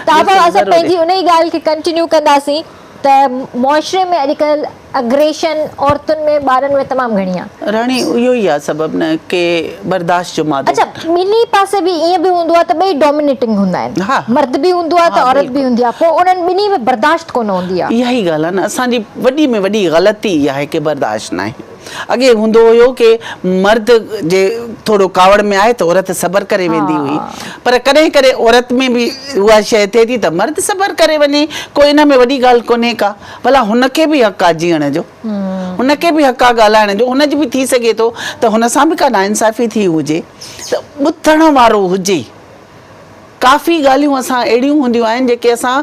तव्हां असां पंहिंजी उन ई ॻाल्हि खे कंटिन्यू कंदासीं त मुआशरे में अॼुकल्ह अग्रेशन औरतुनि में ॿारनि में तमामु घणी आहे। राणी इहो ई आहे सबबु न के बर्दाश्त जो मादो। अच्छा, ॿिन्ही पासे बि ईअं बि हूंदो आहे त ॿई डोमिनेटिंग हूंदा आहिनि। हा। मर्द बि हूंदो आहे त हा, औरत बि हूंदी आहे, पोइ उन्हनि ॿिन्ही में बर्दाश्त कोन हूंदी आहे। इहा ई ॻाल्हि आहे न, असांजी वॾी में वॾी ग़लती इहा आहे की बर्दाश्त न आहे। अॻे हूंदो हुयो की मर्द जे थोरो कावड़ में आहे त औरत सबर करे वेंदी हुई, पर कॾहिं कॾहिं औरत में बि उहा शइ थिए थी त मर्द सबर करे वञे, कोई इन में वॾी ॻाल्हि कोन्हे का। भला हुनखे बि हक़ आहे जीअण जो, हुनखे बि हक़ आहे ॻाल्हाइण जो, हुनजी बि थी सघे थो त हुन सां बि का नाइंसाफ़ी थी हुजे त ॿुधण वारो हुजे। काफ़ी ॻाल्हियूं असां अहिड़ियूं हूंदियूं आहिनि जेके असां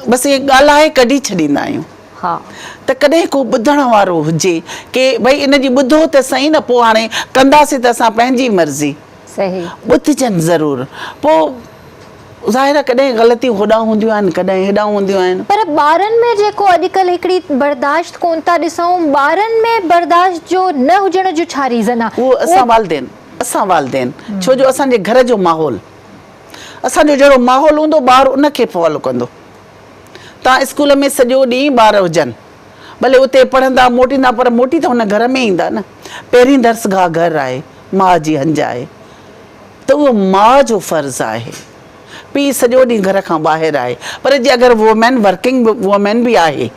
बसि इहे ॻाल्हाए कढी छॾींदा आहियूं। हा, त कॾहिं को ॿुधण वारो हुजे की भई इनजी ॿुधो त सही न, पोइ हाणे कंदासीं त असां पंहिंजी मर्ज़ी, सही ॿुधजनि ज़रूरु। पोइ ज़ाहिर आहे कॾहिं ग़लतियूं होॾां हूंदियूं आहिनि, कॾहिं हेॾां हूंदियूं आहिनि। पर ॿारनि में जेको अॼुकल्ह हिकिड़ी बर्दाश्त कोन था ॾिसूं, ॿारनि में बर्दाश्त जो न हुजण जो छा रीज़न आहे? उहो असां वालदेन छो जो असांजे घर जो माहौल, असांजो जहिड़ो माहौल हूंदो ॿारु उनखे फॉलो कंदो। तव्हां स्कूल में सॼो ॾींहुं ॿार हुजनि, भले उते पढ़ंदा मोटींदा, पर मोटी त हुन घर में ईंदा न। पहिरीं दर्सगाह घर आहे, माउ जी हंज आहे, त उहो माउ जो फ़र्ज़ु आहे। पीउ सॼो ॾींहुं घर खां ॿाहिरि आहे, पर जे अगरि वुमेन वर्किंग वुमेन बि आहे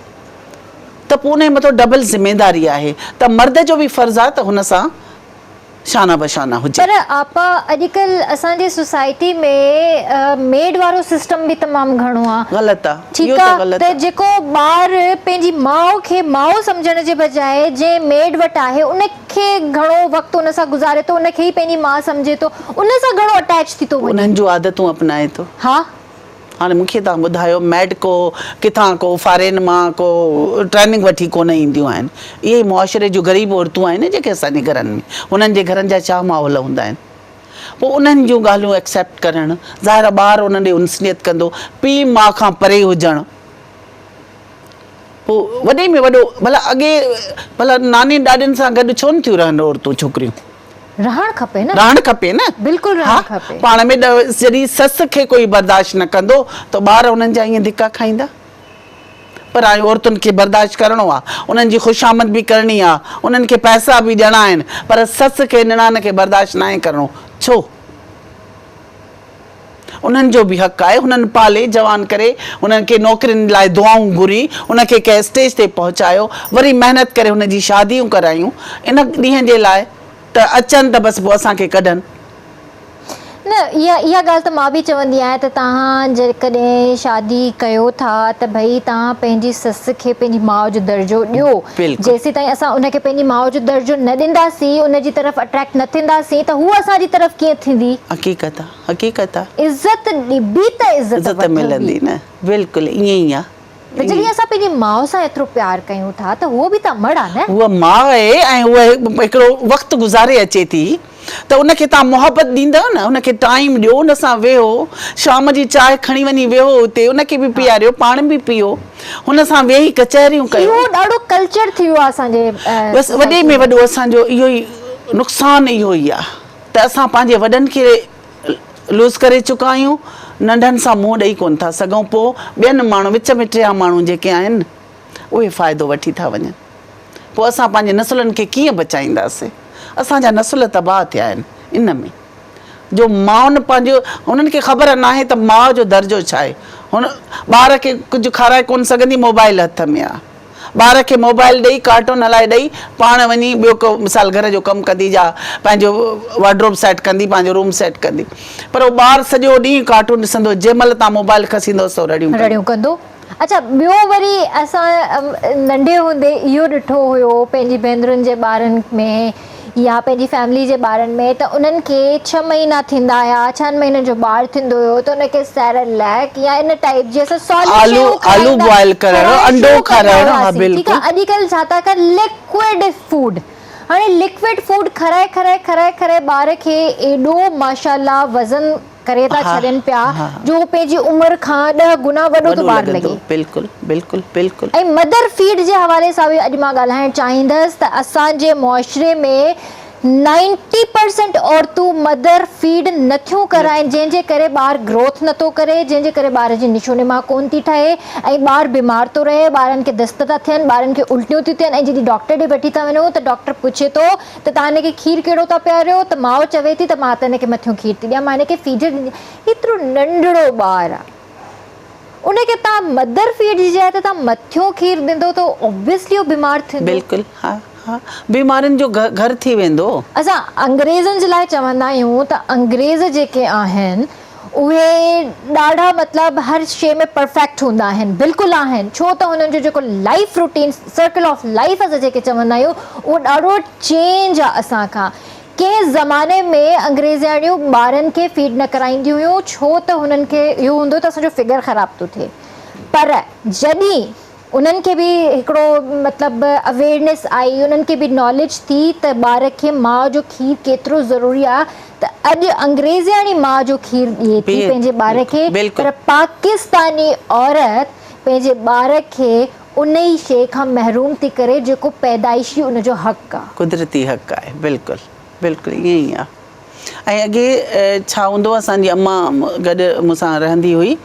त पोइ उन जे मथां डबल ज़िमेदारी आहे त मर्द जो बि फ़र्ज़ु आहे त हुन सां शाना बशाना हुजे। पर आपा अॼुकल्ह असांजी सोसाइटी में मेड वारो सिस्टम बि तमामु घणो आहे। ग़लति आहे, ठीकु आहे, त जेको ॿार पंहिंजी माउ खे माउ सम्झण जे बजाए जंहिं मेड वटि आहे उनखे घणो वक़्तु उन सां गुज़ारे थो, उनखे ई पंहिंजी माउ सम्झे थो, उन सां घणो अटैच थी थो वञे, उन्हनि जूं आदतूं अपनाए थो। हा, हाणे मूंखे तव्हां ॿुधायो, मैड को किथां को फॉरेन मां को ट्रेनिंग वठी कोन ईंदियूं आहिनि। इहे मुआशरे जूं ग़रीब औरतूं आहिनि जेके असांजे घरनि में, हुननि जे घरनि जा छा माहौल हूंदा आहिनि। पोइ उन्हनि जूं ॻाल्हियूं एक्सेप्ट करणु, ज़ाहिर ॿारु उन ॾे उनसियत कंदो, पीउ माउ खां परे हुजणु। पोइ वॾे में वॾो, भला अॻे भला नानी ॾाॾियुनि सां गॾु छो न थियूं रहनि औरतूं छोकिरियूं? रहणु खपे न, रहणु खपे न, बिल्कुलु रहणु खपे। पाण में जॾहिं ससु खे कोई बर्दाश्त न कंदो त ॿार उन्हनि जा ईअं धिका खाईंदा। पर हाणे औरतुनि खे बर्दाश्त करिणो आहे, उन्हनि जी ख़ुशामद बि करणी आहे, उन्हनि खे पैसा बि ॾियणा आहिनि, पर ससु खे निणान खे बर्दाश्त न आहे करिणो। छो? उन्हनि जो बि हक़ु आहे, हुननि पाले जवान करे, उन्हनि खे नौकिरियुनि लाइ दुआऊं घुरी, उनखे कंहिं स्टेज ते पहुचायो, वरी महिनत करे हुनजी शादियूं करायूं इन ॾींहं जे लाइ त अचनि त बसि पोइ असांखे कढनि। न, इहा ॻाल्हि त मां बि चवंदी आहियां त तव्हां जेकॾहिं शादी कयो था त भई तव्हां पंहिंजी ससु खे पंहिंजी माउ जो दर्जो ॾियो। जेसीं ताईं असां उनखे पंहिंजी माउ जो दर्जो न ॾींदासीं, उनजी तरफ़ अट्रैक्ट न थींदासीं त हू असांजी तरफ़ कीअं थींदी? हक़ीक़त आहे, हक़ीक़त आहे। इज़त ॾिबी त इज़त मिलंदी न, बिल्कुलु ईअं ई आहे। जॾहिं असां पंहिंजी माउ सां एतिरो प्यार कयूं था त उहो बि त अमड़ आहे न। उहा माउ आहे ऐं उहा हिकिड़ो वक़्तु गुज़ारे अचे थी त उनखे तव्हां मोहबत ॾींदव न, उनखे टाइम ॾियो, उन सां वेहो, शाम जी चांहि खणी वञी वेहो उते, उनखे बि पीआरियो, पाण बि पीओ, हुन सां वेही कचहरियूं कयो। इहो ॾाढो कल्चर थी वियो आहे असांजे। बसि वॾे में वॾो असांजो इहो ई नुक़सानु इहो ई आहे त असां पंहिंजे वॾनि खे लूज़ करे चुका आहियूं, नंढनि सां मुंहुं ॾेई कोन था सघूं। पोइ ॿियनि माण्हू विच में टिया माण्हू जेके आहिनि उहे फ़ाइदो वठी था वञनि। पोइ असां पंहिंजे नसुलनि खे कीअं बचाईंदासीं? असांजा नसुल तबाह थिया आहिनि इन में, जो माउनि पंहिंजो, हुननि खे ख़बर न आहे त माउ जो दर्जो छा आहे। हुन ॿार खे कुझु खाराए कोन सघंदी, मोबाइल हथ में आहे, ॿार खे मोबाइल ॾेई, कार्टून हलाए ॾेई, पाण वञी ॿियो को मिसाल घर जो कमु कंदी, या पंहिंजो वार्डरोब सेट कंदी, पंहिंजो रूम सेट कंदी, पर उहो ॿारु सॼो ॾींहुं कार्टून ॾिसंदो, जंहिं महिल तव्हां मोबाइल खसींदो सो रड़ियूं कंदो। अच्छा, ॿियो वरी असां नंढे हूंदे इहो ॾिठो हुयो पंहिंजी भेनरुनि जे ॿारनि में या पंहिंजी फैमिली जे ॿारनि में, त उन्हनि खे 6 महीना थींदा हुया, 6 महीननि जो ॿारु थींदो हुयो त उनखे सेरेलैक या इन टाइप जी आलू बॉइल करणु, अंडो खाराइणु। ठीकु आहे, अॼुकल्ह छा था कनि, लिक्विड फूड। हाणे लिक्विड फूड खाराए खाराए खाराए खाराए ॿार खे एॾो माशाल्लाह वज़न करे था छॾनि पिया जो पंहिंजी उमिरि खां 10 गुना वॾो थो ॿारु लॻे। बिल्कुलु बिल्कुलु बिल्कुलु। ऐं मदर फीड जे हवाले सां बि अॼु मां ॻाल्हाइणु चाहींदसि त असांजे मुआशरे में 90% औरतूं मदर फीड नथियूं कराइनि, जंहिंजे करे ॿारु ग्रोथ नथो करे, जंहिंजे करे ॿार जी निशोनिमा कोन थी ठहे ऐं ॿारु बीमार थो रहे, ॿारनि खे दस्त था थियनि, ॿारनि खे उल्टियूं थियूं थियनि। ऐं जॾहिं डॉक्टर ॾे वठी था वञूं त डॉक्टर पुछे थो त तव्हां हिनखे खीरु कहिड़ो था पियारियो, त माउ चवे थी त मां त हिनखे मथियों खीरु थी ॾियां, मां हिनखे फीडर ॾींदी। एतिरो नंढड़ो ॿारु आहे, उनखे तव्हां मदर फीड जी जाइ ते तव्हां मथियों खीरु ॾींदो त ऑब्वियसली उहो बीमार थींदो। बिल्कुलु, हा हा, बीमारियुनि जो घर थी वेंदो। असां अंग्रेज़नि जे लाइ चवंदा आहियूं त अंग्रेज़ जेके आहिनि उहे ॾाढा मतिलबु हर शइ में परफेक्ट हूंदा आहिनि, बिल्कुलु आहिनि, छो त हुननि जो जेको life routine circle of life असां जेके चवंदा आहियूं उहो ॾाढो चेंज आहे असांखां। कंहिं ज़माने में अंग्रेज़ाणियूं ॿारनि खे फीड न कराईंदियूं हुयूं, छो त हुननि खे इहो हूंदो त असांजो फिगर ख़राबु थो थिए। पर जॾहिं उन्हनि खे बि हिकिड़ो मतिलबु अवेयरनेस आई, उन्हनि खे बि नॉलेज थी त ॿार खे माउ जो खीरु केतिरो ज़रूरी आहे, त अॼु अंग्रेज़ाणी माउ जो खीरु ॾिए थी पंहिंजे ॿार खे, पर पाकिस्तानी औरत पंहिंजे ॿार खे उन ई शइ खां महरूम थी करे जेको पैदाइशी उनजो हक़ु आहे, कुदरती हक़ु आहे। बिल्कुलु बिल्कुलु ईअं ई आहे। ऐं अॻे छा हूंदो, असांजी अम्मा गॾु मूंसां रहंदी हुई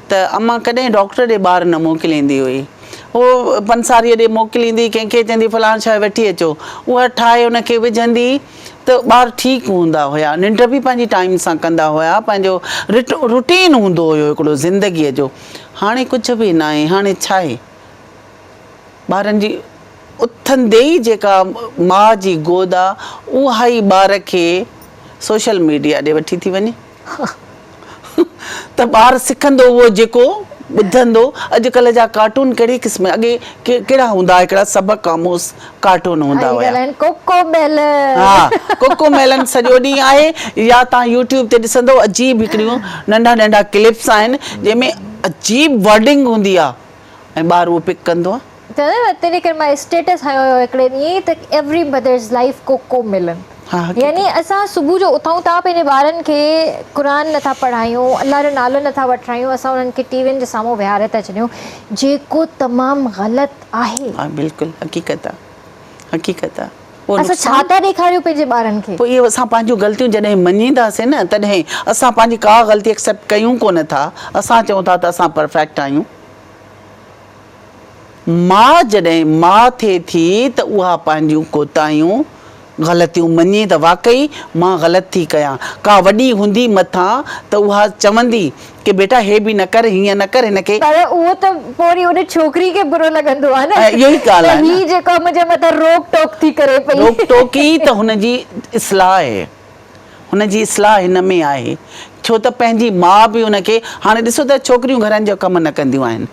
त अम्मा कॾहिं डॉक्टर ॾे ॿार न मोकिलींदी हुई, उहो पंसारीअ ॾे मोकिलींदी, कंहिंखे चवंदी फलाण शइ वठी अचो, उहा ठाहे उनखे विझंदी त ॿार ठीकु हूंदा हुया, निंड बि पंहिंजी टाइम सां कंदा हुया, पंहिंजो रूटीन हूंदो हुयो हिकिड़ो ज़िंदगीअ जो। हाणे कुझु बि न आहे। हाणे छा आहे, ॿारनि जी उथंदे ई जेका माउ जी गोद आहे उहा ई ॿार खे सोशल मीडिया ॾे वठी थी वञे त ॿारु सिखंदो उहो जेको ॿुधंदो। अॼुकल्ह जा कार्टून कहिड़े क़िस्म, अॻे कहिड़ा हूंदा, हिकिड़ा सबक आमोस कार्टून हूंदा हुया। हा, कोको मेलन सॼो ॾींहुं आहे, या तव्हां यूट्यूब ते ॾिसंदो अजीब हिकिड़ियूं नंढा नंढा क्लिप्स आहिनि जंहिंमें अजीब वर्डिंग हूंदी आहे ऐं ॿारु उहो पिक कंदो आहे। तॾहिं करे मां स्टेटस हयो हुयो हिकिड़े ॾींहुं त एवरी मदर्स लाइफ कोको मिलन, यानी असां सुबुह जो उथूं था, पंहिंजे ॿारनि खे क़ुरान नथा पढ़ायूं, अलाह जो नालो नथा वठायूं, असां उन्हनि खे टीवियुनि जे साम्हूं विहारे था छॾियूं, जेको तमामु ग़लति आहे। बिल्कुलु हक़ीक़त आहे, हक़ीक़त आहे। असां छा था ॾेखारियूं पंहिंजे ॿारनि खे? पोइ इहे असां पंहिंजूं ग़लतियूं जॾहिं मञींदासीं न, तॾहिं असां पंहिंजी का ग़लती एक्सेप्ट कयूं कोन था। असां चऊं था त असां परफेक्ट आहियूं। माउ जॾहिं माउ थिए थी त उहा पंहिंजूं कोताहियूं ग़लतियूं मञे त वाक़ई मां ग़लति थी कयां। का वॾी हूंदी मथां त उहा चवंदी कि बेटा हे बि न कर, हीअं न कर हिनखे, पर उहो त पोइ उन छोकिरी खे बुरो लॻंदो आहे न। इहो ई ॻाल्हि आहे, ही जेको मुंहिंजे मथां रोक टोक थी करे पई, रोक टोकी त हुनजी इस्लाह आहे, हुनजी इस्लाह हिन में आहे। छो त पंहिंजी माउ बि हुनखे, हाणे ॾिसो त छोकिरियूं घरनि जो कमु न कंदियूं आहिनि,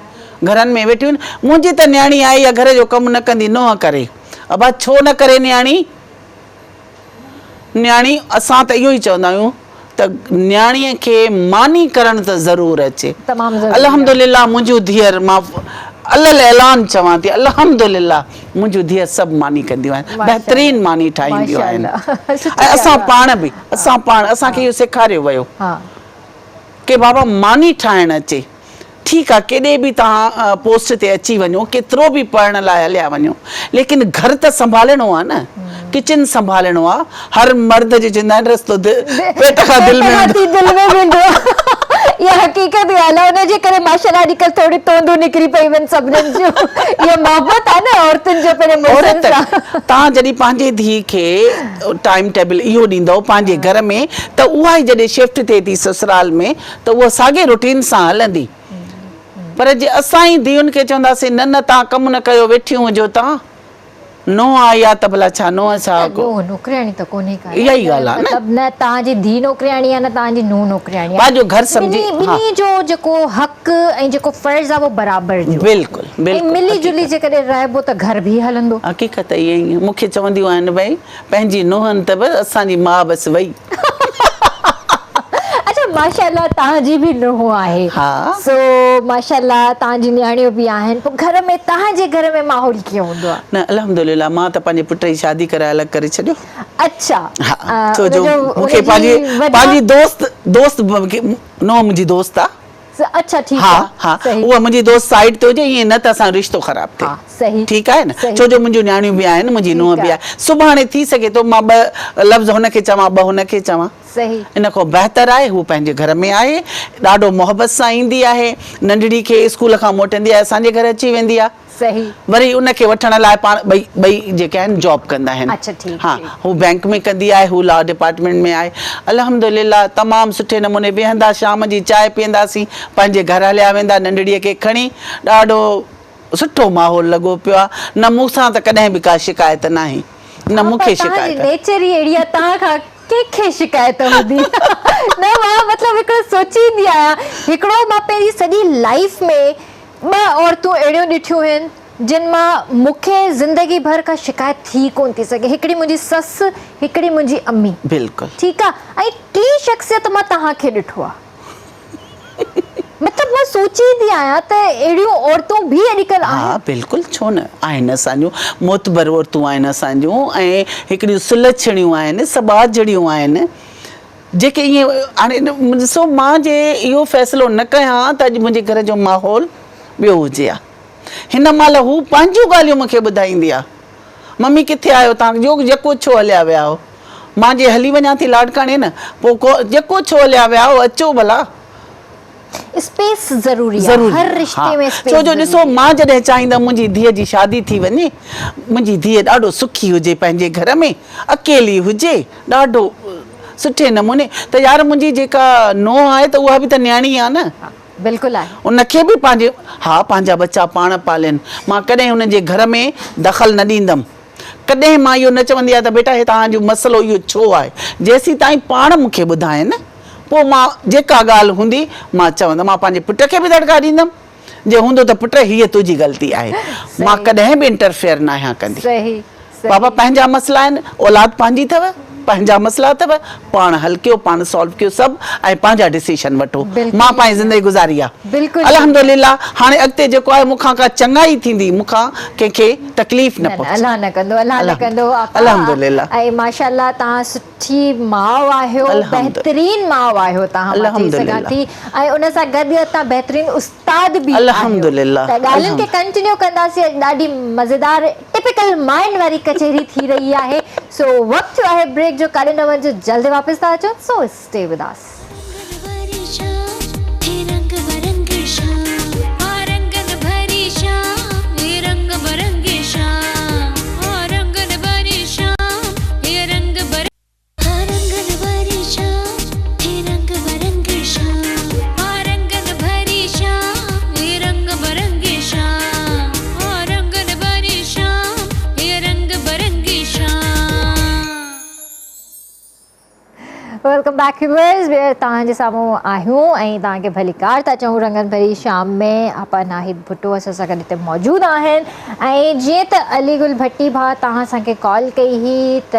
घरनि में वेठियूं आहिनि, मुंहिंजी त न्याणी आई आहे घर जो कमु न कंदी, न करे। अबा छो न करे न्याणी? न्याणी असां त इहो ई चवंदा आहियूं त न्याणीअ खे मानी करणु त ज़रूरु अचे। अल्हम्दुलिल्लाह मुंहिंजूं धीअर, मां अल्ल ऐलान चवां थी, अल्हम्दुलिल्लाह मुंहिंजूं धीअर सभु मानी कंदियूं आहिनि, बहितरीन मानी ठाहींदियूं आहिनि। ऐं असां पाण बि, असांखे इहो सेखारियो वियो कि बाबा मानी ठाहिणु अचे। ठीकु आहे, केॾे बि तव्हां पोस्ट ते अची वञो, केतिरो बि पढ़ण लाइ हलिया वञो, लेकिन घर त संभालणो आहे न, किचन संभालणो आहे। हर मर्द जो चवंदा आहिनि रस्तो पेट खां दिलि में वेंदो आहे। इहा हक़ीक़त ॻाल्हि आहे, हुनजे करे माशाअल्लाह अॼुकल्ह थोरी तोंदूं निकिरी पई वञनि सभिनीनि जूं। इहा मोहबत आहे न औरतुनि जो पंहिंजे सां। तव्हां जॾहिं पंहिंजे धीउ खे टाइम टेबल इहो ॾींदव पंहिंजे घर में, त उहा ई जॾहिं शिफ्ट थिए थी ससुराल में त उहा साॻे रूटीन सां हलंदी। पर जे असां ई धीउनि खे चवंदासीं न न तव्हां कमु न कयो, वेठियूं हुजो, तव्हां नो आई आहे त भला छा नो छा, नौकरियाणी त कोन्हे का, इहा ई ॻाल्हि आहे न तव्हांजी धीउ नौकरियाणी आहे न तव्हांजी नूंहुं नौकरियाणी आहे। पंहिंजो घर सम्झी, ॿिन्ही जो जेको हक़ ऐं जेको फर्ज़ आहे उहो बराबरि जो, बिल्कुलु बिल्कुलु मिली जुली जेकॾहिं रहिबो त घर बि हलंदो। हक़ीक़त ईअं ई मूंखे चवंदियूं आहिनि भई पंहिंजी नुंहंनि त बसि असांजी माउ बसि वई। माशाअल्लाह तव्हांजी बि नुंहुं आहे, सो माशाअल्लाह तव्हांजी न्याणियूं बि आहिनि, पोइ घर में तव्हांजे घर में माहौल कीअं हूंदो आहे? न अल्हम्दुलिल्लाह मां त पंहिंजे पुट जी शादी कराए अलॻि करे छॾियो। अच्छा, छो जो मूंखे पंहिंजी दोस्त नुंहुं मुंहिंजी दोस्त आहे, अच्छा ठीकु हा आहे हा सही उहा मुंहिंजी दोस्त साइड ते हुजे ईअं न त असां रिश्तो ख़राबु थिए हा सही ठीकु आहे न सही। छो जो मुंहिंजूं न्याणियूं बि आहिनि मुंहिंजी नुंहुं ठीकु बि आहे सुभाणे थी सघे थो मां ॿ लफ़्ज़ हुनखे चवां ॿ हुनखे चवां सही इन खां बहितर आहे हू पंहिंजे घर में आहे ॾाढो मोहबत सां ईंदी आहे नंढड़ी खे स्कूल खां मोटंदी आहे असांजे घर अची वेंदी आहे सही वरी उनखे वठण लाइ पाण ॿई जेके आहिनि जॉब कंदा आहिनि अच्छा, ठीकु, हा ठीकु। हू बैंक में कंदी आहे हू लॉ डिपार्टमेंट में आहे अल्हम्दुलिल्लाह तमामु सुठे नमूने वेहंदा शाम जी चांहि पीअंदासीं पंहिंजे घर हलिया वेंदा नंढड़ीअ खे खणी ॾाढो सुठो माहौल लॻो पियो आहे न मूंसां त कॾहिं बि का शिकायत न आहे न मूंखे शिकायत आहे। नेचर ई अहिड़ी आहे तव्हां खां कंहिंखे शिकायत हूंदी न मां मतिलबु हिकिड़ो सोचींदी आहियां हिकिड़ो मां पंहिंजी सॼी लाइफ में ॿ औरतूं अहिड़ियूं ॾिठियूं आहिनि जिन मां मूंखे ज़िंदगी भर खां शिकायत थी कोन थी सघे हिकिड़ी मुंहिंजी ससु हिकिड़ी मुंहिंजी अम्मी बिल्कुलु ठीकु आहे ऐं टी शख़्सियत मां तव्हांखे ॾिठो आहे मतिलबु मां सोचींदी आहियां त अहिड़ियूं औरतूं बि अॼुकल्ह हा आहिनि बिल्कुलु छो न आहिनि असांजूं मोतबर औरतूं आहिनि असांजूं ऐं हिकिड़ियूं सुलछणियूं आहिनि सबाजड़ियूं आहिनि जेके ईअं हाणे ॾिसो मां जे इहो फ़ैसिलो न कयां त अॼु मुंहिंजे घर जो माहौल ॿियो हुजे हा हिन महिल हू पंहिंजूं ॻाल्हियूं मूंखे ॿुधाईंदी आहे मम्मी किथे आहियो तव्हां जो जेको छो हलिया विया हो मां जे हली वञा थी लाॾकाणे न पोइ जेको छो हलिया विया हो अचो भला स्पेस ज़रूरी आहे हर रिश्ते में स्पेस छो जो ॾिसो मां जॾहिं चाहींदमि मुंहिंजी धीअ जी शादी थी वञे मुंहिंजी धीअ ॾाढो सुखी हुजे पंहिंजे घर में अकेली हुजे ॾाढो सुठे नमूने त यार मुंहिंजी जेका नुंहुं आहे त उहा बि त न्याणी आहे न बिल्कुलु आहे उनखे बि पंहिंजे हा पंहिंजा बच्चा पाण पालनि मां कॾहिं हुनजे घर में दख़ल न ॾींदमि कॾहिं मां इहो न चवंदी आहियां त बेटा हे तव्हांजो मसइलो इहो छो आहे जेसीं ताईं पाण मूंखे ॿुधाए न पोइ मां जेका ॻाल्हि हूंदी मां चवंदमि मां पंहिंजे पुट खे बि दड़का ॾींदमि जे हूंदो त पुट हीअ तुंहिंजी ग़लती आहे मां कॾहिं बि इंटरफेयर न आहियां कंदी सही बाबा पंहिंजा मसइला आहिनि औलाद पंहिंजी अथव पंहिंजा मसइला अथव पाण हल कयो पाण सॉल्व कयो सभु ऐं पंहिंजा डिसीशन वठो मां पंहिंजी ज़िंदगी गुज़ारी आहे बिल्कुलु अल्हम्दुलिल्लाह हाणे अॻिते जेको आहे मूंखां का चङाई थींदी मूंखां कंहिंखे तकलीफ़ न पहुचे अल्लाह न कंदो अल्लाह न कंदो अल्हम्दुलिल्लाह ऐं माशाअल्लाह तव्हां सुठी माउ आहियो बहितरीन माउ आहियो तव्हां मां चई सघां थी ऐं उन सां गॾु तव्हां बहितरीन उस्ताद बि अल्हम्दुलिल्लाह त ॻाल्हियुनि खे कंटिन्यू कंदासीं ॾाढी मज़ेदार टिपिकल माइंड वारी कचहरी थी रही आहे सो वक़्तु आहे ब्रेक जो काॾे न वञिजो जल्दी वापसि था अचो so stay with us welcome back viewers तव्हांजे साम्हूं आहियूं ऐं तव्हांखे भली कार था चऊं रंगन भरी शाम में आपा नाहिद भुट्टो असां सां गॾु हिते मौजूदु आहिनि ऐं जीअं त अलीगुल भट्टी भाउ तव्हां असांखे कॉल कई हुई त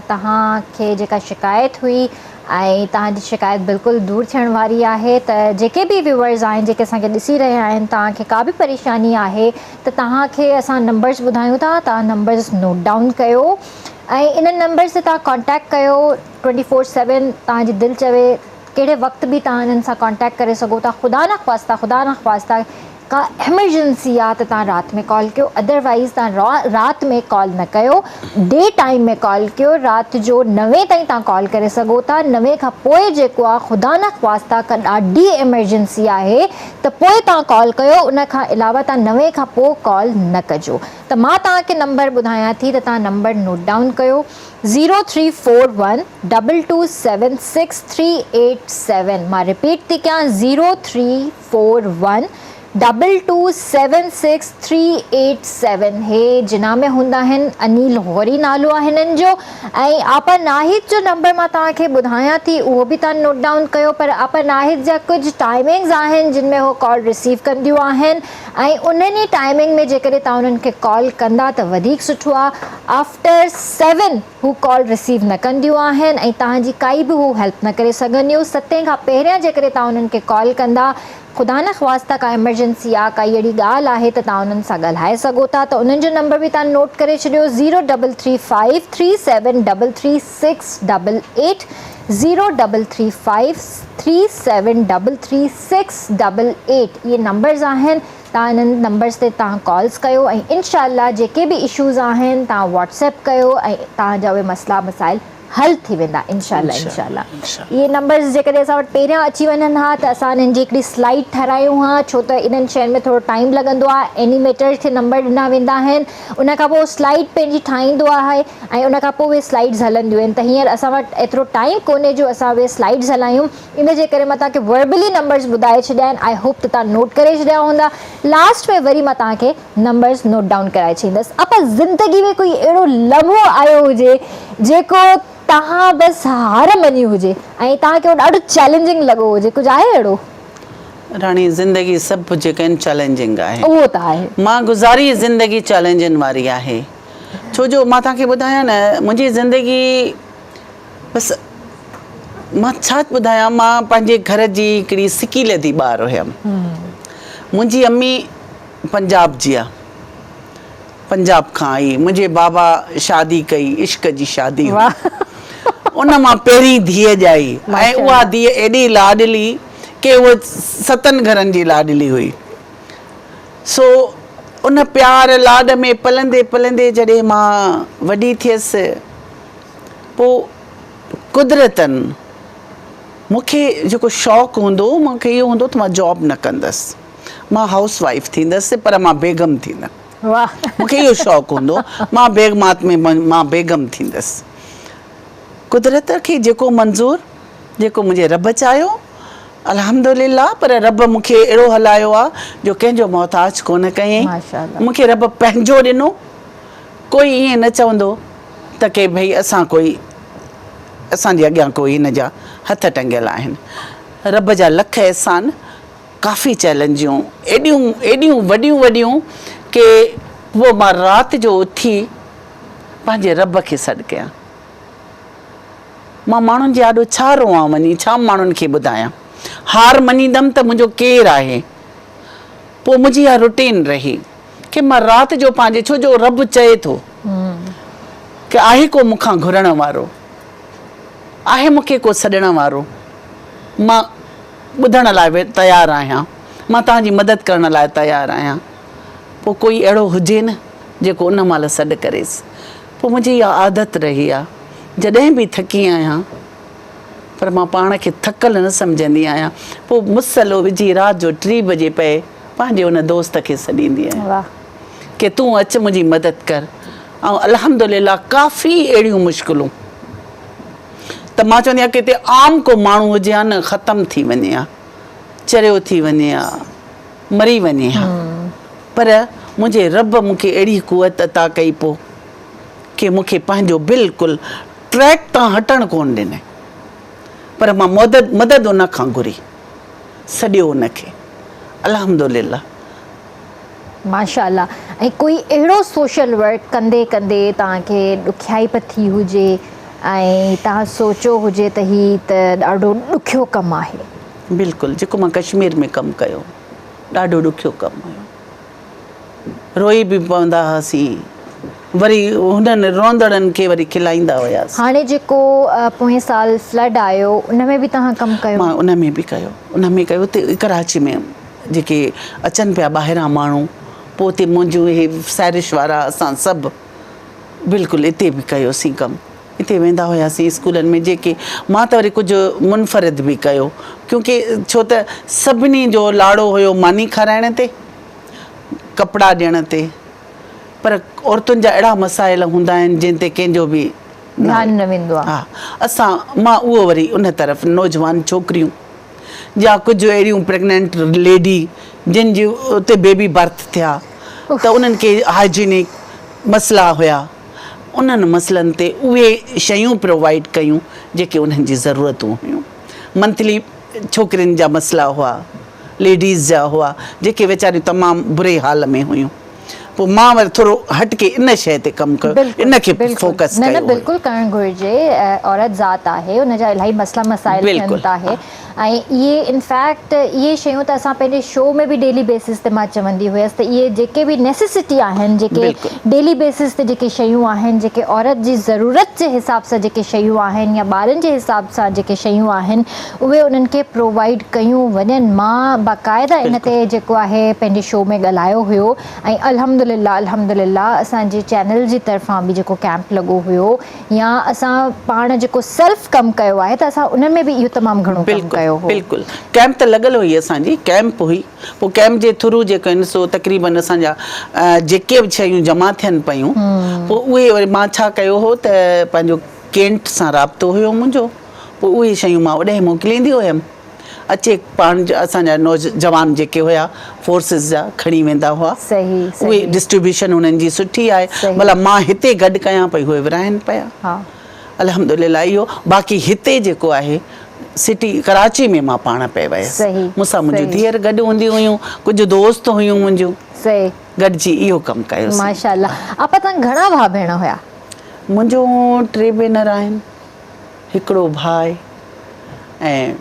तव्हांखे जेका शिकायत हुई ऐं तव्हांजी शिकायत बिल्कुलु दूरि थियण वारी आहे त जेके बि व्यूअर्स आहिनि जेके असांखे ॾिसी रहिया आहिनि तव्हांखे का बि परेशानी आहे त तव्हांखे असां नंबर्स ॿुधायूं था तव्हां नंबर्स नोट डाउन कयो ऐं इन नंबर से तव्हां कॉन्टेक्ट कयो 24/7 तव्हांजी दिलि चवे कहिड़े वक़्तु बि तव्हां इन्हनि सां कॉन्टेक्ट करे सघो था ख़ुदा न ख़्वास्ता का एमरजेंसी आहे त तव्हां राति में कॉल कयो अदरवाइज़ तव्हां राति में कॉल न कयो डे टाइम में कॉल कयो राति जो 9 ताईं तव्हां कॉल करे सघो था 9 खां पोइ जेको आहे ख़ुदा न ख़्वास्ता का ॾाढी एमरजेंसी आहे त पोइ तव्हां कॉल कयो उन खां अलावा तव्हां 9 खां पोइ कॉल न कजो त मां तव्हांखे नंबर ॿुधायां थी त तव्हां नंबर नोट डाउन कयो 0341 2276 मां रिपीट थी कयां 0341 2276 हे जिना में हूंदा आहिनि अनिल गौरी नालो आहे हिननि जो ऐं आपा नाहिद जो नंबर मां तव्हांखे ॿुधायां थी उहो बि तव्हां नोट डाउन कयो पर आपा नाहिद जा कुझु टाइमिंग्स आहिनि जिन में उहो कॉल रिसीव कंदियूं आहिनि ऐं उन्हनि टाइमिंग में जेकॾहिं तव्हां उन्हनि खे कॉल कंदा त वधीक सुठो आहे आफ्टर 7 हू कॉल रिसीव न कंदियूं आहिनि ऐं तव्हांजी काई बि हू हेल्प न करे सघंदियूं 7 खां पहिरियां जेकॾहिं तव्हां उन्हनि खे कॉल कंदा ख़ुदा न ख़्वास्ता का एमरजेंसी आहे, काई अहिड़ी ॻाल्हि आहे त तव्हां उन्हनि सां ॻाल्हाए सघो था। त उन्हनि जो नंबर बि तव्हां नोट करे छॾियो 033537333688 033537333688 इहे नंबर्स आहिनि। तव्हां इन्हनि नंबर्स ते तव्हां कॉल्स कयो ऐं इनशाला जेके बि इशूज़ आहिनि तव्हां व्हाट्सएप कयो ऐं तव्हांजा उहे मसइला मसाइल हल थी वेंदा इनशाला। इहे नंबर्स जेकॾहिं असां वटि पहिरियां अची वञनि हा त असां इन्हनि जी हिकिड़ी स्लाइड ठारायूं हा, छो त इन्हनि शयुनि में थोरो टाइम लॻंदो आहे। एनिमेटर खे नंबर ॾिना वेंदा आहिनि, उन खां पोइ स्लाइड पंहिंजी ठाहींदो आहे ऐं उन खां पोइ उहे स्लाइड्स हलंदियूं आहिनि। त हींअर असां वटि एतिरो टाइम कोन्हे जो असां उहे स्लाइड्स हलायूं, इन जे करे मां तव्हांखे वर्बली नंबर्स ॿुधाए छॾिया आहिनि। आई होप त तव्हां नोट करे छॾिया हूंदा। लास्ट में वरी मां तव्हांखे नंबर्स नोट डाउन कराए छॾींदसि। अपा ज़िंदगी में कोई अहिड़ो लम्हो आयो हुजे जेको तव्हां बसि हार मञी हुजे ऐं तव्हांखे उहो ॾाढो चैलेंजिंग लॻो हुजे, कुझु आहे अहिड़ो? राणी, ज़िंदगी सभु जेके आहिनि चैलेंजिंग आहे। उहो त आहे, मां गुज़ारी ज़िंदगी चैलेंजनि वारी आहे। छो जो मां तव्हांखे ॿुधायां न, मुंहिंजी ज़िंदगी बसि मां छा ॿुधायां, मां पंहिंजे घर जी हिकिड़ी सिकी लधी ॿार हुयमि। मुंहिंजी अम्मी पंजाब जी आहे, पंजाब खां आई। मुंहिंजे बाबा शादी कई, इश्क जी शादी हुई। उन मां पहिरीं धीअ ॼाई ऐं उहा धीअ एॾी लाडली कि उहा 7 घरनि जी लाडली हुई। सो उन प्यार लाड में पलंदे पलंदे जॾहिं मां वॾी थियसि, पोइ कुदरतनि मूंखे जेको शौक़ु हूंदो, मूंखे इहो हूंदो त मां जॉब न कंदसि, मां हाउस वाइफ थींदसि, पर मां बेगम थींदमि। मूंखे इहो शौक़ु हूंदो, मां मां बेगम थींदसि। कुदरत खे जेको मंज़ूर, जेको मुंहिंजे रब चाहियो, अल्हम्दुलिल्लाह। पर रब मूंखे अहिड़ो हलायो आहे जो कंहिंजो मोहताज कोन कयईं। मूंखे रब पंहिंजो ॾिनो। कोई ईअं न चवंदो त के भई असांजे अॻियां कोई हिन जा हथ टंगियल आहिनि। रब जा लख अहसान। काफ़ी चैलेंजियूं, एॾियूं वॾियूं वॾियूं कि पोइ मां राति जो उथी पंहिंजे रब खे सॾु कयां। मां माण्हुनि जे आॾो छा रोआं वञी, छा माण्हुनि खे ॿुधायां। हार मञींदमि त मुंहिंजो केरु आहे। पोइ मुंहिंजी इहा रुटीन रही कि मां राति जो पंहिंजे, छो जो रब चए थो कि आहे को मूंखां घुरण वारो, आहे मूंखे को सॾण वारो, मां ॿुधण लाइ तयारु आहियां, मां तव्हांजी मदद करण लाइ तयारु आहियां। पोइ कोई अहिड़ो हुजे न जेको उन महिल सॾु करेसि। पोइ मुंहिंजी इहा आदत रही आहे, जॾहिं बि थकी आहियां, पर मां पाण खे थकल न सम्झंदी आहियां, पोइ मुसलो विझी राति जो 3 बजे पए पंहिंजे उन दोस्त खे सॾींदी आहियां कि तूं अचु मुंहिंजी मदद कर। ऐं अल्हम्दुलिल्लाह काफ़ी अहिड़ियूं मुश्किलूं त मां चवंदी आहियां कि हिते आम को माण्हू हुजे हा न, ख़तमु थी वञे हा, चरियो थी वञे हा, मरी वञे हा। पर मुंहिंजे रब मूंखे अहिड़ी कुवत अता कई पोइ कि मूंखे पंहिंजो बिल्कुलु ट्रैक तां हटणु कोन ॾिनई। पर मां मदद उन खां घुरी, सॼो उनखे, अल्हम्दुलिल्लाह। माशाअल्लाह। ऐं कोई अहिड़ो सोशल वर्क कंदे कंदे तव्हांखे ॾुखियाई पथी हुजे ऐं तव्हां सोचियो हुजे त ही त ॾाढो ॾुखियो कमु आहे? बिल्कुलु, जेको मां कश्मीर में कमु कयो, ॾाढो ॾुखियो कमु हुयो। रोई बि पवंदा हुआसीं, वरी हुननि रोंदड़नि खे वरी खिलाईंदा हुआसीं। हाणे जेको पोएं साल फ्लड आयो, उन में बि तव्हां कमु कयो? मां उन में बि कयो, हुते कराची में जेके अचनि पिया ॿाहिरां माण्हू, पोइ हुते मुंहिंजूं इहे सैरिश वारा असां सभु बिल्कुलु हिते बि कयोसीं कमु। हिते वेंदा हुआसीं स्कूलनि में, जेके मां त वरी कुझु मुनफ़रिद बि कयो, क्योंकि छो त सभिनी जो लाड़ो हुयो मानी खाराइण ते, कपिड़ा ॾियण ते। पर औरतुनि जा अहिड़ा मसाइल हूंदा आहिनि जिन ते कंहिंजो बि ध्यानु न वेंदो आहे। हा, मां उहो वरी उन तरफ़, नौजवान छोकिरियूं या कुझु अहिड़ियूं प्रेग्नेंट लेडी जिन जी उते बेबी बर्थ थिया, त उन्हनि खे हाइजीनिक मसइला हुया, उन्हनि मसइलनि ते उहे शयूं प्रोवाइड कयूं जेके उन्हनि जी ज़रूरतूं हुयूं। मंथली छोकिरियुनि जा मसइला हुआ, लेडीज़ जा हुआ, जेके वीचारियूं तमामु बुरे हाल में हुयूं। पोइ मां वरी थोरो हटके इन शइ ते कमु कयो, इनखे फोकस न कयो। न बिल्कुलु करणु घुरिजे। औरत ज़ात आहे, उनजा इलाही मसला मसाइल थियनि था आहे, ऐं इहे इनफैक्ट इहे शयूं त असां पंहिंजे शो में बि डेली बेसिस ते मां चवंदी हुयसि त इहे जेके बि नेसेसिटी आहिनि, जेके डेली बेसिस ते जेके शयूं आहिनि, जेके औरत जी ज़रूरत जे हिसाब सां जेके शयूं आहिनि या ॿारनि जे हिसाब सां जेके शयूं आहिनि, उहे उन्हनि खे प्रोवाइड कयूं वञनि। मां बाक़ाइदा इन ते जेको आहे पंहिंजे शो में ॻाल्हायो हुयो, ऐं अल्हम्दुलिल्लाह असांजे चैनल जी तरफ़ां बि जेको कैंप लॻो हुयो या असां पाण जेको सेल्फ कमु कयो आहे, त असां उन में बि इहो तमामु घणो कमु कयो हो। बिल्कुलु कैंप त लॻल हुई, असांजी कैंप हुई। पोइ कैंप जे थ्रू जेको आहिनि सो तक़रीबन असांजा जेके बि शयूं जमा थियनि पियूं, पोइ उहे वरी मां छा कयो हो त पंहिंजो केंट सां राब्तो हुयो मुंहिंजो, पोइ उहे शयूं मां ओॾे मोकिलींदी हुयमि। अचे पाण असांजा नौजवान जेके हुया फोर्सिस जा खणी वेंदा हुआ, उहे डिस्ट्रीब्यूशन उन्हनि जी सुठी आहे। भला मां हिते गॾु कयां पई, उहे विराइनि पिया। अल्हम्दुलिल्लाह इहो। बाक़ी हिते जेको आहे सिटी कराची में मां पाण पे वयसि, मूंसां मुंहिंजी धीअर गॾु हूंदी हुयूं, कुझु दोस्त हुयूं मुंहिंजूं, गॾिजी इहो कमु कयो। माशाअल्लाह। आपा तव्हां घणा भाउ भेण हुया? मुंहिंजो 3 भेनर आहिनि, हिकिड़ो भाउ आहे, ऐं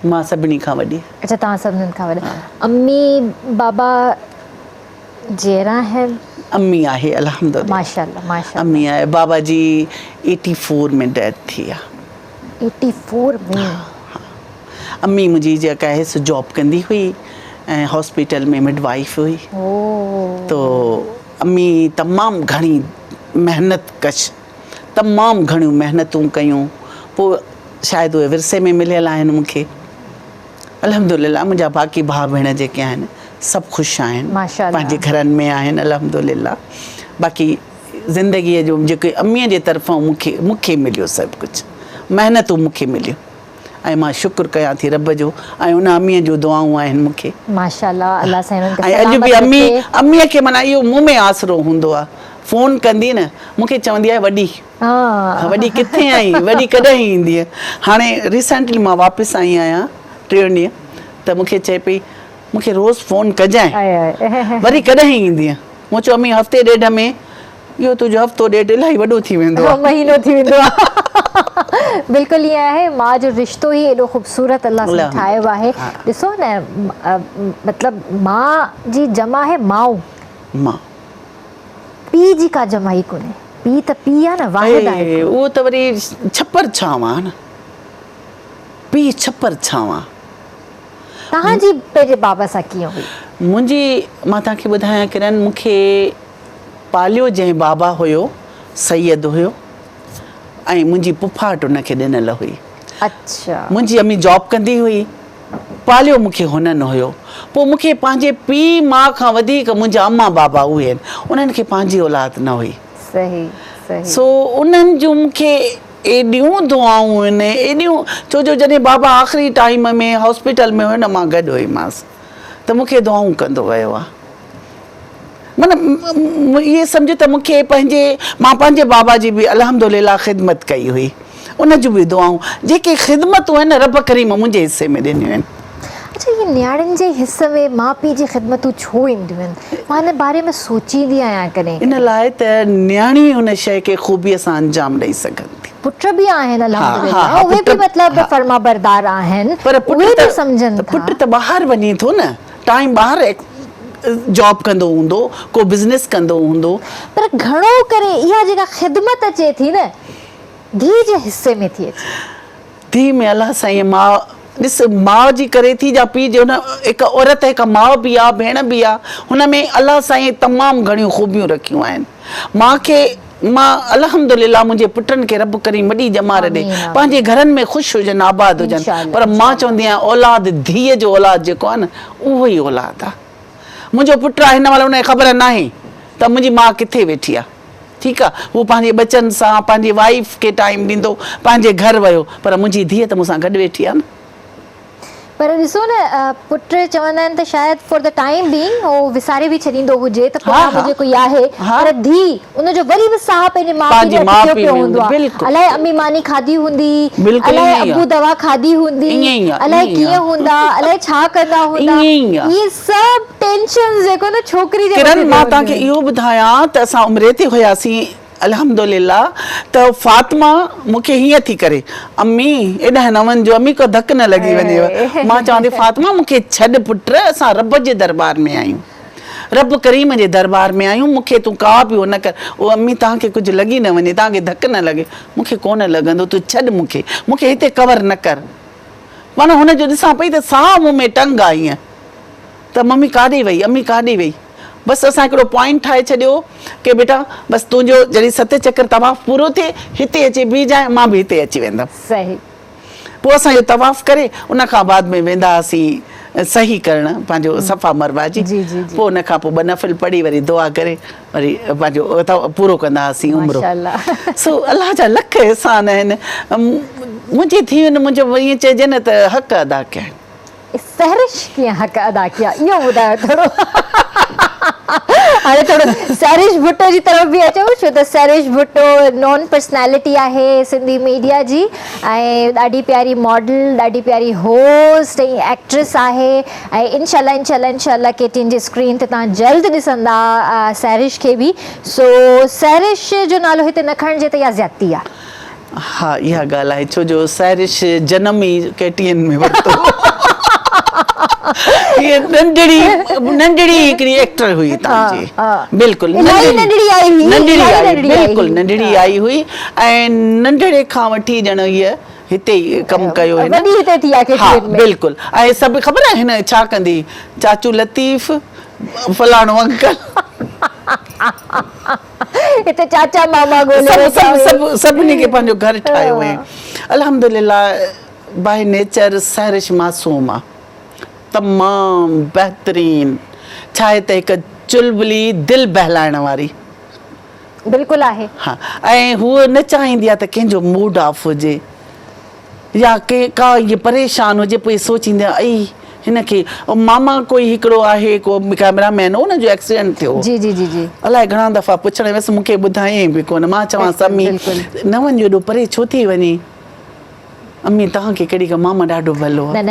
मां सभिनी खां वॾी। अच्छा, तव्हां सभिनीनि खां वॾा। अम्मी बाबा जेरा है? अम्मी आहे अल्हम्दुलिल्लाह। माशाअल्लाह माशाअल्लाह। अम्मी आहे। बाबा जी 84 में डेथ थी आहे। 84 में? अम्मी मुंहिंजी जेका आहे सो जॉब कंदी हुई ऐं हॉस्पिटल में मिडवाइफ हुई। तो अम्मी तमामु घणी महिनत कश, तमामु घणियूं महिनतूं कयूं, पोइ शायदि उहे विरसे में मिलियल आहिनि मूंखे। अल्हम्दुलिल्लाह मुंहिंजा बाक़ी भाउ भेण जेके आहिनि सभु ख़ुशि आहिनि, पंहिंजे घरनि में आहिनि अल्हम्दुलिल्लाह। बाक़ी ज़िंदगीअ जो जेके अम्मीअ जे तरफ़ां मूंखे मिलियो सभु कुझु, महिनतूं मूंखे मिलियूं, ऐं मां शुक्र कयां थी रब जो, ऐं उन अम्मीअ जूं दुआऊं आहिनि मूंखे माशाअल्लाह। अल्लाह साईं उन्हनि खे ऐं अॼु बि अम्मीअ खे माना इहो मुंहुं में आसरो हूंदो आहे, फ़ोन कंदी न मूंखे चवंदी आहे वॾी किथे आई, वॾी कॾहिं ईंदीअ। हाणे रिसेंटली मां वापसि आई आहियां 3 ॾींहं, त मूंखे चए पई मूंखे रोज़ु फ़ोन कजांइ, वरी कॾहिं ईंदीअ। मूं चयो अम्मी हफ़्ते ॾेढ में, इहो तुंहिंजो हफ़्तो ॾेढ इलाही वॾो थी वेंदो आहे, महीनो थी वेंदो आहे। बिल्कुलु ईअं आहे, माउ जो रिश्तो ई एॾो ख़ूबसूरत अल्लाह सां ठाहियो आहे। ॾिसो न, मतिलबु माउ जी जमा आहे माउ, पीउ जी का जमा ई कोन्हे। पीउ त पीउ आहे न, वाहिद आहे। उहो त वरी छपर छांव आहे न, पीउ छपर छांव आहे। तव्हांजी पंहिंजे बाबा सां कीअं हुई? मुंहिंजी, मां तव्हांखे ॿुधायां किरन, मूंखे पालियो जंहिं बाबा हुयो सैयद हुयो, ऐं मुंहिंजी पुफाट उनखे ॾिनल हुई। अच्छा। मुंहिंजी अम्मी जॉब कंदी हुई, पालियो मूंखे हुननि हुयो। पोइ मूंखे पंहिंजे पीउ माउ खां वधीक मुंहिंजा अम्मा बाबा उहे आहिनि, उन्हनि खे पंहिंजी औलाद न हुई। सो उन्हनि जूं मूंखे एॾियूं दुआऊं आहिनि, एॾियूं, छो जो जॾहिं बाबा आख़िरी टाइम में हॉस्पिटल में हुयो न, मां गॾु हुईमांसि, त मूंखे दुआऊं कंदो वियो आहे। माना इहे सम्झो त मूंखे मां पंहिंजे बाबा जी बि अल्हम्दुलिल्लाह ख़िदमत कई हुई, उन जूं बि दुआऊं, जेके ख़िदमतूं आहिनि रब करीम मुंहिंजे हिसे में ॾिनियूं आहिनि। अच्छा, ये न्याणियुनि जे हिस्से में माउ पीउ जी ख़िदमतूं छो ईंदियूं आहिनि? मां हिन बारे में सोचींदी आहियां कॾहिं। इन लाइ त न्याणी उन शइ खे ख़ूबीअ सां अंजाम ॾेई सघनि थी। पुट बि आहिनि अल्हम्दुलिल्लाह, उहे बि मतिलबु फर्मा बरदार आहिनि, पर उहे बि सम्झनि था। पुट त ॿाहिरि वञे थो न, टाइम ॿाहिरि जॉब कंदो हूंदो, को बिज़नेस कंदो हूंदो, पर घणो करे इहा जेका ख़िदमत अचे थी न, धीउ जे हिस्से में थी अचे। धीउ में अलाह साईं माउ ॾिस, माउ जी करे थी या पीउ जो, हिकु औरत हिकु माउ बि आहे, भेण बि आहे, हुन में अलाह साईं तमामु घणियूं ख़ूबियूं रखियूं आहिनि। मां अल्हम्दुलिल्लाह मुंहिंजे पुटनि खे रब करीम वॾी ॼमार ॾे, पंहिंजे घरनि में ख़ुशि हुजनि, आबाद हुजनि। पर मां चवंदी आहियां औलाद, धीअ जो औलाद जेको आहे न, उहो ई औलाद आहे। मुंहिंजो पुटु आहे, हिन महिल हुनखे ख़बर न आहे त मुंहिंजी माउ किथे वेठी आहे, ठीकु आहे, हू पंहिंजे बचनि सां पंहिंजी वाइफ खे टाइम ॾींदो, पंहिंजे घर वियो, पर मुंहिंजी धीअ त मूंसां गॾु वेठी आहे न। पर ॾिसो न पुट चवंदा आहिनि त शायदि फॉर द टाइम बीइंग उहो विसारे बि छॾींदो हुजे त पोइ मुंहिंजे कोई आहे, पर धीउ उनजो वरी बि साह पंहिंजे माउ पीउ खे अटकियो पियो हूंदो आहे। अलाए अम्मी मानी खाधी हूंदी, अलाए अबू दवा खाधी हूंदी, अलाए कीअं हूंदा, अलाए छा कंदा हूंदा, इहे सभु टेंशन जेको न छोकिरी जे किरण मां तव्हांखे इहो ॿुधायां त असां उमिरि ते हुयासीं अल्हम्दुलिल्लाह त फातिमा मूंखे हीअं थी करे अम्मी एॾां न वञिजो, अम्मी को धक न लॻी वञेव। मां चवां थी फातिमा मूंखे छॾ पुट, असां रब जे दरबार में आहियूं, रब करीम जे दरबार में आहियूं, मूंखे तूं का बि हो न कर। ओ अम्मी तव्हांखे कुझु लॻी न वञे, तव्हांखे धक न लॻे, मूंखे कोन लॻंदो, तूं छॾ मूंखे हिते कवर न कर। माना हुनजो ॾिसां पई त साह मूं में टंग आहे ईअं त मम्मी काॾे वई, अम्मी काॾे वई। बसि असां हिकिड़ो पॉइंट ठाहे छॾियो की बेटा बसि तुंहिंजो जॾहिं 7 चकर तवाफ़ पूरो थिए हिते अची बीहजांइ, मां बि हिते अची वेंदमि। सही। पोइ असां इहो तवाफ़ करे उन खां बाद में वेंदा हुआसीं सही करणु पंहिंजो सफ़ा मरवा जी। पोइ उन खां पोइ 2 नफ़िल पढ़ी वरी दुआ करे वरी पंहिंजो पूरो कंदा हुआसीं उमिरो। सो अलाह जा लख एहसान आहिनि। मुंहिंजी धीअनि मुंहिंजो ईअं चइजे न त हक़ अदा कया। सहरिश कीअं हक़ अदा कया इहो ॿुधायो थोरो। हाणे थोरो सहरिश भुट्टो जी तरफ़ बि अचूं, छो त सहरिश भुट्टो नॉन पर्सनैलिटी आहे सिंधी मीडिया जी ऐं ॾाढी प्यारी मॉडल, ॾाढी प्यारी होस्ट ऐं एक्ट्रेस आहे ऐं इंशाल्लाह केटीएन जी स्क्रीन ते तव्हां जल्द ॾिसंदा सहरिश खे बि। सो सहरिश जो नालो हिते न खणिजे त इहा ज़्यादती आहे। हा इहा ॻाल्हि आहे, छो जो सहरिश जनम ई केटीएन में वरितो। ये नंढड़ी हिकिड़ी एक्टर हुई तव्हांजी, बिल्कुलु नंढड़ी आई हुई ऐं नंढड़े खां वठी ॼण हीअ हिते ई कमु कयो हिन। हा बिल्कुलु। ऐं सभु ख़बर आहे हिन छा कंदी, चाचू लतीफ़ फलाणो अंकल हिते चाचा मामा ॻोल्हे सभिनी खे पंहिंजो घर ठाहियो हुयईं। अल्हम्दुलिल्लाह बाय नेचर सहरिश मासूम आहे, तमामु बहितरीन, छा आहे त हिकु चुलबुली दिलि बहलाइण वारी बिल्कुलु आहे। हा ऐं हूअ न चाहींदी आहे त कंहिंजो मूड ऑफ हुजे या का इहे परेशान हुजे, पोइ सोचींदी आहे आई हिनखे। मामा कोई हिकिड़ो आहे को कैमरामैन हो, हुनजो एक्सीडेंट थियो जी जी जी जी, अलाए घणा दफ़ा पुछण वियसि, मूंखे ॿुधायईं बि कोन। मां चवां समी न वञ एॾो परे छो थी वञे, अम्मी तव्हांखे कहिड़ी का मामा ॾाढो भलो आहे। न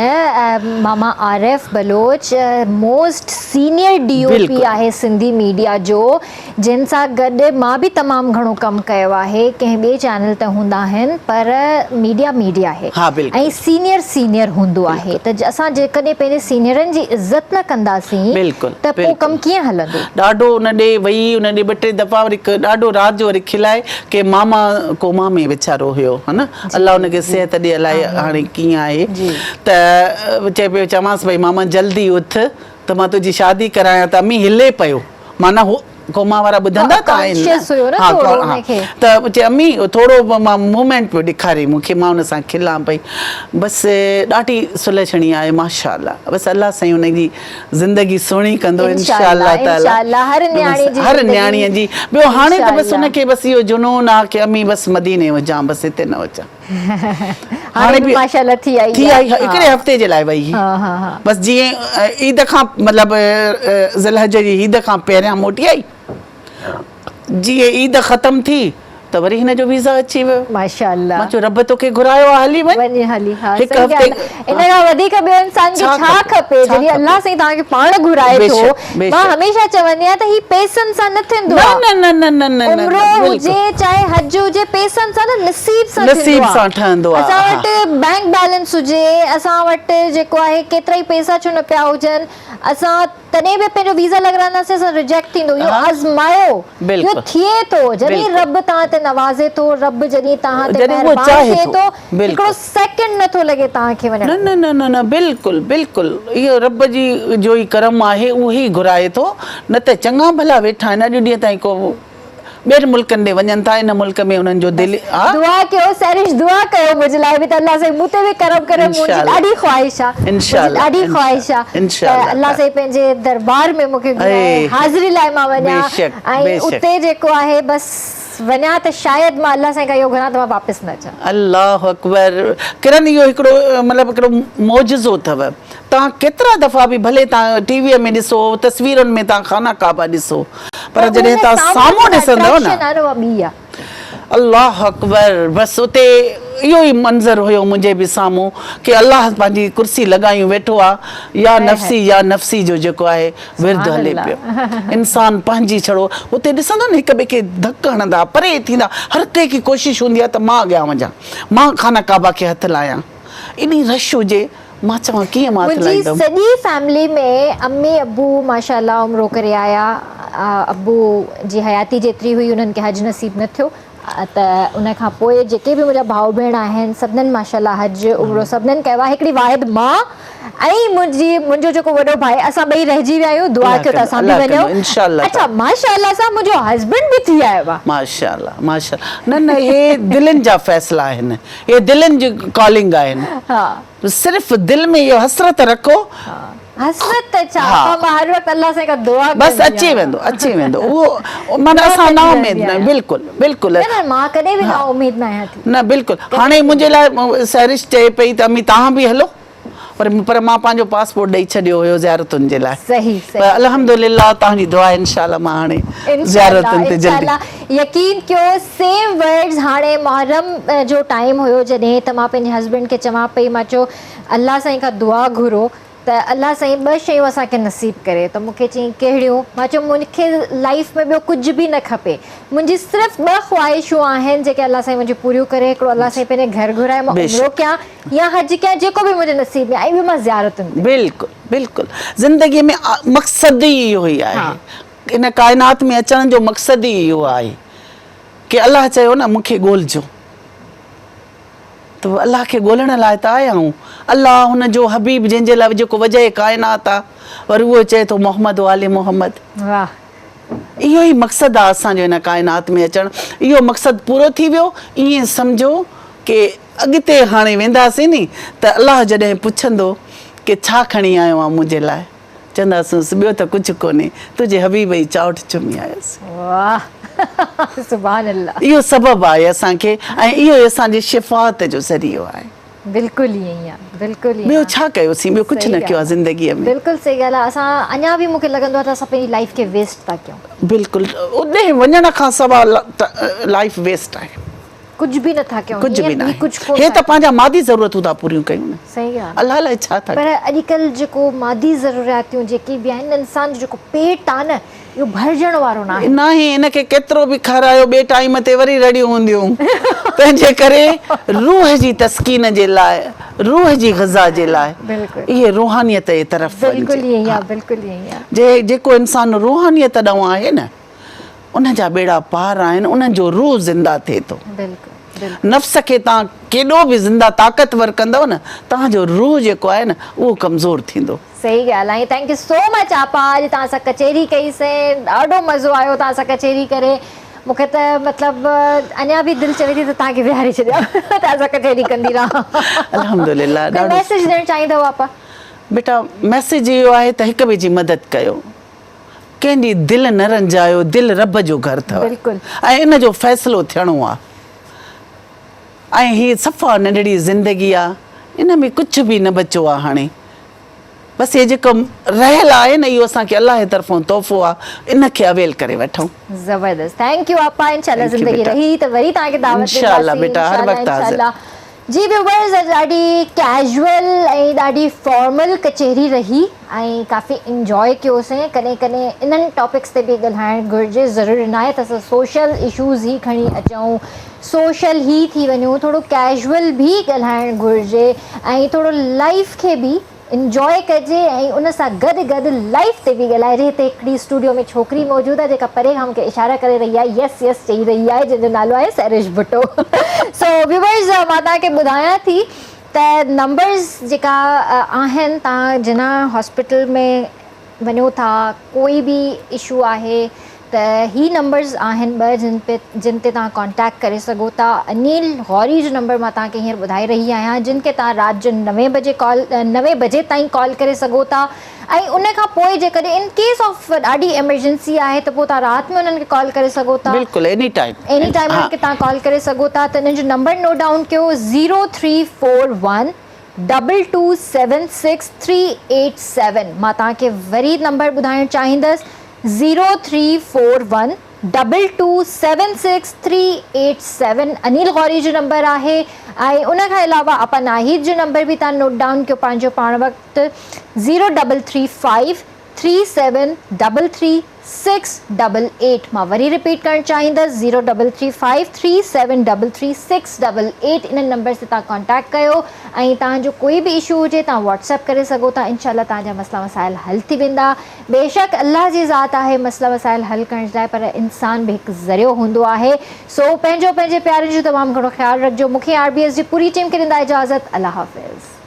मामा Arif Baloch most senior DOP आहे सिंधी मीडिया जो, जिन सां गॾु मां बि तमामु घणो कमु कयो आहे। कंहिं ॿिए चैनल ते हूंदा आहिनि पर मीडिया आहे ऐं सीनियर हूंदो आहे। त असां जेकॾहिं पंहिंजे सीनियरनि जी इज़त न कंदासीं त पोइ कमु कीअं हलंदो। ॾाढो उन ॾे वई, उन ॾे 2-3 दफ़ा वरी ॾाढो राति जो वरी खिलाए के मामा कोमा में वीचारो हुयो, है न, अलाह उनखे सिहत ॾे। हाणे कीअं आहे त चए पियो, चवांसि भई मामा जल्दी उथ त मां तुंहिंजी शादी करायां त अम्मी हिले पियो। माना हू कोमा वारा ॿुधंदा त आहिनि त चए अम्मी थोरो मां मूवमेंट पियो ॾेखारे मूंखे, मां हुन सां खिलां पई। बसि ॾाढी सुलझणी आहे माशाअल्लाह। बसि अलाह साईं हुनजी ज़िंदगी सुहिणी कंदो इंशाअल्लाह ताला, हर न्याणीअ जी। ॿियो हाणे त बसि हुनखे बसि इहो जुनून आहे की अम्मी बसि मदीने वञां, बसि हिते न अचां। हाणे बि माशाअल्लाह थी आई हिकिड़े हफ़्ते जे लाइ वई, बसि जीअं ईद खां मतिलबु ज़िलहज जी ईद खां पहिरियां मोटी आई, जीअं ईद ख़तम थी त वरी हिनजो वीज़ा अची वियो माशाअल्लाह। मां चयो रब तोखे घुरायो आहे, हली वञ हली। हिकु हफ़्ते इन खां वधीक ॿियो इंसान खे छा खपे जॾहिं अल्लाह साईं तव्हांखे पाण घुराए थो। मां हमेशा चवंदी आहियां त ही पैसनि सां न थींदो आहे, न उमिरो हुजे चाहे हज हुजे, पैसनि सां न नसीब सां ठहंदो आहे। असां वटि बैंक बैलेंस हुजे, असां वटि जेको आहे केतिरा ई पैसा छो न पिया हुजनि, असां तॾहिं बि पंहिंजो वीज़ा लॻाईंदासीं, असां रिजेक्ट थींदो। इहो आज़मायो, इहो थिए थो जॾहिं रब तव्हां ते नवाज़े थो, रब जॾहिं तव्हां ते महिरबान थिए थो, हिकिड़ो सेकंड नथो लॻे तव्हांखे वञण। न बिल्कुलु इहो रब जी जो ई करम आहे, उहो ई घुराए थो। न त चङा भला वेठा आहिनि अॼु ॾींहं ताईं को ॿियनि मुल्कनि ॾे वञनि था, इन मुल्क में उन्हनि जो दिलि दुआ कयो, सहरिश दुआ कयो मुंहिंजे लाइ बि त अल्लाह साईं मूं ते बि करम करे। मुंहिंजी ॾाढी ख़्वाहिश आहे, ॾाढी ख़्वाहिश आहे त अल्लाह साईं पंहिंजे दरबार में मूंखे घुराए, हाज़िरी लाइ मां वञा ऐं उते जेको आहे बसि वञा त शायदि मां अलाह साईं खां इहो घुरां त मां वापसि न अचां। अल्लाह अकबर। किरण इहो हिकिड़ो मतिलबु हिकिड़ो मौजज़ो अथव। तव्हां केतिरा दफ़ा बि भले तव्हां टीवीअ में ॾिसो, तस्वीरुनि में तव्हां खाना काबा ॾिसो, पर जॾहिं तव्हां साम्हूं ॾिसंदव न, अल्लाह अकबर, बसि उते इहो ई मंज़र हुयो मुंहिंजे बि साम्हूं कि अल्लाह पंहिंजी कुर्सी लॻायूं वेठो आहे, या नफ़्सी जो जेको आहे विर्द हले पियो। इंसान पंहिंजी छड़ो उते ॾिसंदो न, हिक ॿिए खे धक हणंदा, परे थींदा, हर कंहिं खे कोशिशि हूंदी आहे त मां अॻियां वञा, मां खाना काबा खे हथु लायां। एॾी रश हुजे, मां चवां कीअं मां हथु लाईंदमि। सॼी फैमिली में अम्मी अबू माशाल्लाह उम्रो करे आया। अबू जी हयाती जेतिरी हुई उन्हनि खे हज नसीब न थियो, त उन खां पोइ जेके बि मुंहिंजा भाउ भेण आहिनि सभिनीनि माशाल्लाह हज उम्रो सभिनीनि कयो आहे। हिकिड़ी वाहिद मां ऐं मुंहिंजो जेको वॾो भाई, असां ॿई रहिजी विया आहियूं, दुआ कयो त असां बि वञूं इंशाअल्लाह। अच्छा माशाल्लाह सां मुंहिंजो हस्बैंड बि थी आयो आहे। माशाल्लाह माशाल्लाह। न हे दिलनि जा फ़ैसिला आहिनि, हे दिलनि जी कॉलिंग आहिनि। हा, सिर्फ़ दिल में इहो हसरत रखो। हसरत छा, मां हर वक़्तु अल्लाह सां दुआ बसि अची वेंदो उहो माना असां ना उमेद न, बिल्कुलु मां कॾहिं बि ना उमेद न आहियां थी न, बिल्कुलु। हाणे मुंहिंजे लाइ सैरिश चए पई त अम्मी तव्हां बि हलो, पर मां पंहिंजो पासपोर्ट ॾेई छॾियो हुयो ज़ियारतुनि जे लाइ। सही अल्हम्दुलिल्लाह, तव्हांजी दुआ इंशाअल्लाह मां हाणे ज़ियारतुनि ते जल्दी। यकीन कयो सेम वर्ड्स हाणे मुहर्रम जो टाइम हुयो जॾहिं त मां पंहिंजे हस्बैंड खे चवां पई, मां चयो अल्लाह साईं खां दुआ घुरो त अल्लाह साईं 2 शयूं असांखे नसीब करे। त मूंखे चई कहिड़ियूं? मां चयो मूंखे लाइफ में ॿियो कुझु बि न खपे, मुंहिंजी सिर्फ़ु 2 ख़्वाहिशूं आहिनि जेके अल्लाह साईं मुंहिंजी पूरियूं करे। हिकिड़ो अल्लाह साईं पंहिंजे घर घुराए, मां उम्रो कयां या हज कयां, जेको बि मुंहिंजे नसीब में, ऐं ॿियो मां ज़ियारतुनि। बिल्कुलु ज़िंदगीअ में मक़सदु ई इहो ई आहे। इन काइनात में अचण जो मक़सदु ई इहो आहे कि अल्लाह चयो न मूंखे ॻोल्हिजो, त अल्लाह खे ॻोल्हण लाइ त आया आहियूं। अल्लाह हुनजो हबीब जंहिंजे लाइ जेको वजह काइनात आहे, वरी उहो चए थो मोहम्मद वाले मोहम्मद। इहो ई मक़सदु आहे असांजो हिन काइनात में अचणु। इहो मक़सदु पूरो थी वियो, ईअं सम्झो कि अॻिते हाणे वेंदासीं नी त अल्लाह जॾहिं पुछंदो कि छा खणी आयो आहे मुंहिंजे लाइ, चवंदासीं ॿियो त कुझु कोन्हे, तुंहिंजे हबीब जी चाउठ चुमी आयसि। सुभान अल्लाह। इहो सबबु आहे असांखे, ऐं इहो ई असांजी शिफ़ात जो ज़रियो आहे। बिल्कुलु ईअं ई आहे, बिल्कुलु ॿियो छा कयोसीं, ॿियो कुझु न कयो आहे ज़िंदगीअ में। बिल्कुलु सही ॻाल्हि आहे। असां अञा बि मूंखे लॻंदो आहे त असां पंहिंजी लाइफ खे वेस्ट था कयूं। बिल्कुलु, उॾे वञण खां सवाइ लाइफ वेस्ट आहे, कुझु बि नथा कयूं, कुझु बि न। हे त पंहिंजा मादी ज़रूरतूं था पूरियूं कयूं न। सही आहे, अल्लाह लाइ छा था। पर अॼुकल्ह जेको मादी ज़रूरियातियूं जेकी बि आहिनि, इंसान जो जेको पेट आहे न, इहो भरजण वारो न आहे। न आहे, इनखे केतिरो बि खारायो ॿिए टाइम ते वरी रड़ियूं हूंदियूं। तंहिंजे करे रूह जी तस्कीन जे लाइ, रूह जी ग़िज़ा जे लाइ इहे रूहानियत जे तरफ़ जेको इंसान रूहानियत ॾांहुं आहे न, उन जा बेड़ा पार आहिनि, उन्हनि जो रूह ज़िंदा थिए थो। नफ़्स खे तव्हां केॾो बि ज़िंदा ताक़तवर कंदव न, तव्हांजो रूह जेको आहे न उहो कमज़ोर थींदो। सही ॻाल्हि आहे। थैंक यू सो मच आपा, अॼु तव्हां सां कचेरी कईसीं, ॾाढो मज़ो आयो तव्हां सां कचेरी करे। मूंखे त मतिलबु अञा बि दिलि चवे थी त तव्हांखे विहारे छॾियां, तव्हां सां कचेरी कंदी रहां। अल्हम्दुलिल्लाह। मैसेज ॾियणु चाहींदव आपा? बेटा मैसेज इहो आहे त हिक ॿिए जी मदद कयो, कंहिंजी दिलि न रंजायो, दिलि रब जो घरु अथव ऐं इन जो फ़ैसिलो थियणो आहे। ऐं हीअ सफ़ा नंढड़ी ज़िंदगी आहे, इन में कुझु बि न बचियो आहे हाणे। बसि हे जेको रहियल आहे न, इहो असांखे अल्लाह जे तरफ़ां तोहफ़ो आहे, इनखे अवेल करे वठूं। ज़बरदस्त, थैंक यू आपा। इंशाल्लाह ज़िंदगी रही त वरी तव्हांखे दावत ॾींदासीं। इंशाल्लाह बेटा, हर वक़्तु हाज़िर। जी व्यूअर्स, ॾाढी कैजुअल ऐं ॾाढी फॉर्मल कचेरी रही ऐं काफ़ी इंजॉय कयोसीं। कॾहिं कॾहिं इन्हनि टॉपिक्स ते बि ॻाल्हाइणु घुरिजे, ज़रूरी न आहे त असां सोशल इशूज़ ई खणी अचूं, सोशल ई थी वञूं, थोरो कैजुअल बि ॻाल्हाइणु घुरिजे ऐं थोरो लाइफ खे बि इंजॉय कजे ऐं उन सां गॾु गॾु लाइफ ते बि ॻाल्हाइजे। हिते हिकिड़ी स्टूडियो में छोकिरी मौजूदु आहे जेका परे खां मूंखे इशारा करे रही आहे, यस यस चई रही आहे, जंहिंजो नालो आहे सैरिश भुट्टो। सो व्यूअर्स, मां तव्हांखे ॿुधायां थी त नंबर्स जेका आहिनि, तव्हां जिना हॉस्पिटल में वञो था, कोई बि इशू आहे त ही नंबर्स आहिनि ॿ जिन ते तव्हां कॉन्टेक्ट करे सघो था। अनिल गौरी जो नंबर मां तव्हांखे हींअर ॿुधाए रही आहियां, जिन खे तव्हां राति जो 9 बजे ताईं कॉल करे सघो था। ऐं उन खां पोइ जेकॾहिं इन केस ऑफ ॾाढी एमरजेंसी आहे त पोइ तव्हां राति में उन्हनि खे कॉल करे सघो था। बिल्कुलु एनी टाइम उन्हनि खे तव्हां कॉल करे सघो था। त इन्हनि जो नंबर नोट डाउन कयो 0341 2276 मां तव्हांखे वरी नंबर ॿुधाइणु चाहींदसि 0341 2276 अनिल गौरी जो नंबर आहे। ऐं उन खां अलावा अपा नाहिद जो नंबर बि तव्हां नोट डाउन कयो पंहिंजो पाण वक़्तु 0335 3733 मां वरी रिपीट करणु चाहींदसि 0335 3733 इन नंबर से तव्हां कॉन्टेक्ट कयो। ऐं तव्हांजो कोई बि इशू हुजे तव्हां व्हाट्सअप करे सघो था। इनशाला तव्हांजा मसला मसाइल हल थी वेंदा। बेशक अल्लाह जी ज़ात आहे मसला मसाइल हल करण लाइ, पर इंसान बि हिकु ज़रियो हूंदो आहे। सो पंहिंजे प्यारनि जो तमामु घणो ख़्यालु रखिजो। मूंखे RBS जी पूरी टीम खे ॾींदा इजाज़त। अल्लाह हाफ़िज़।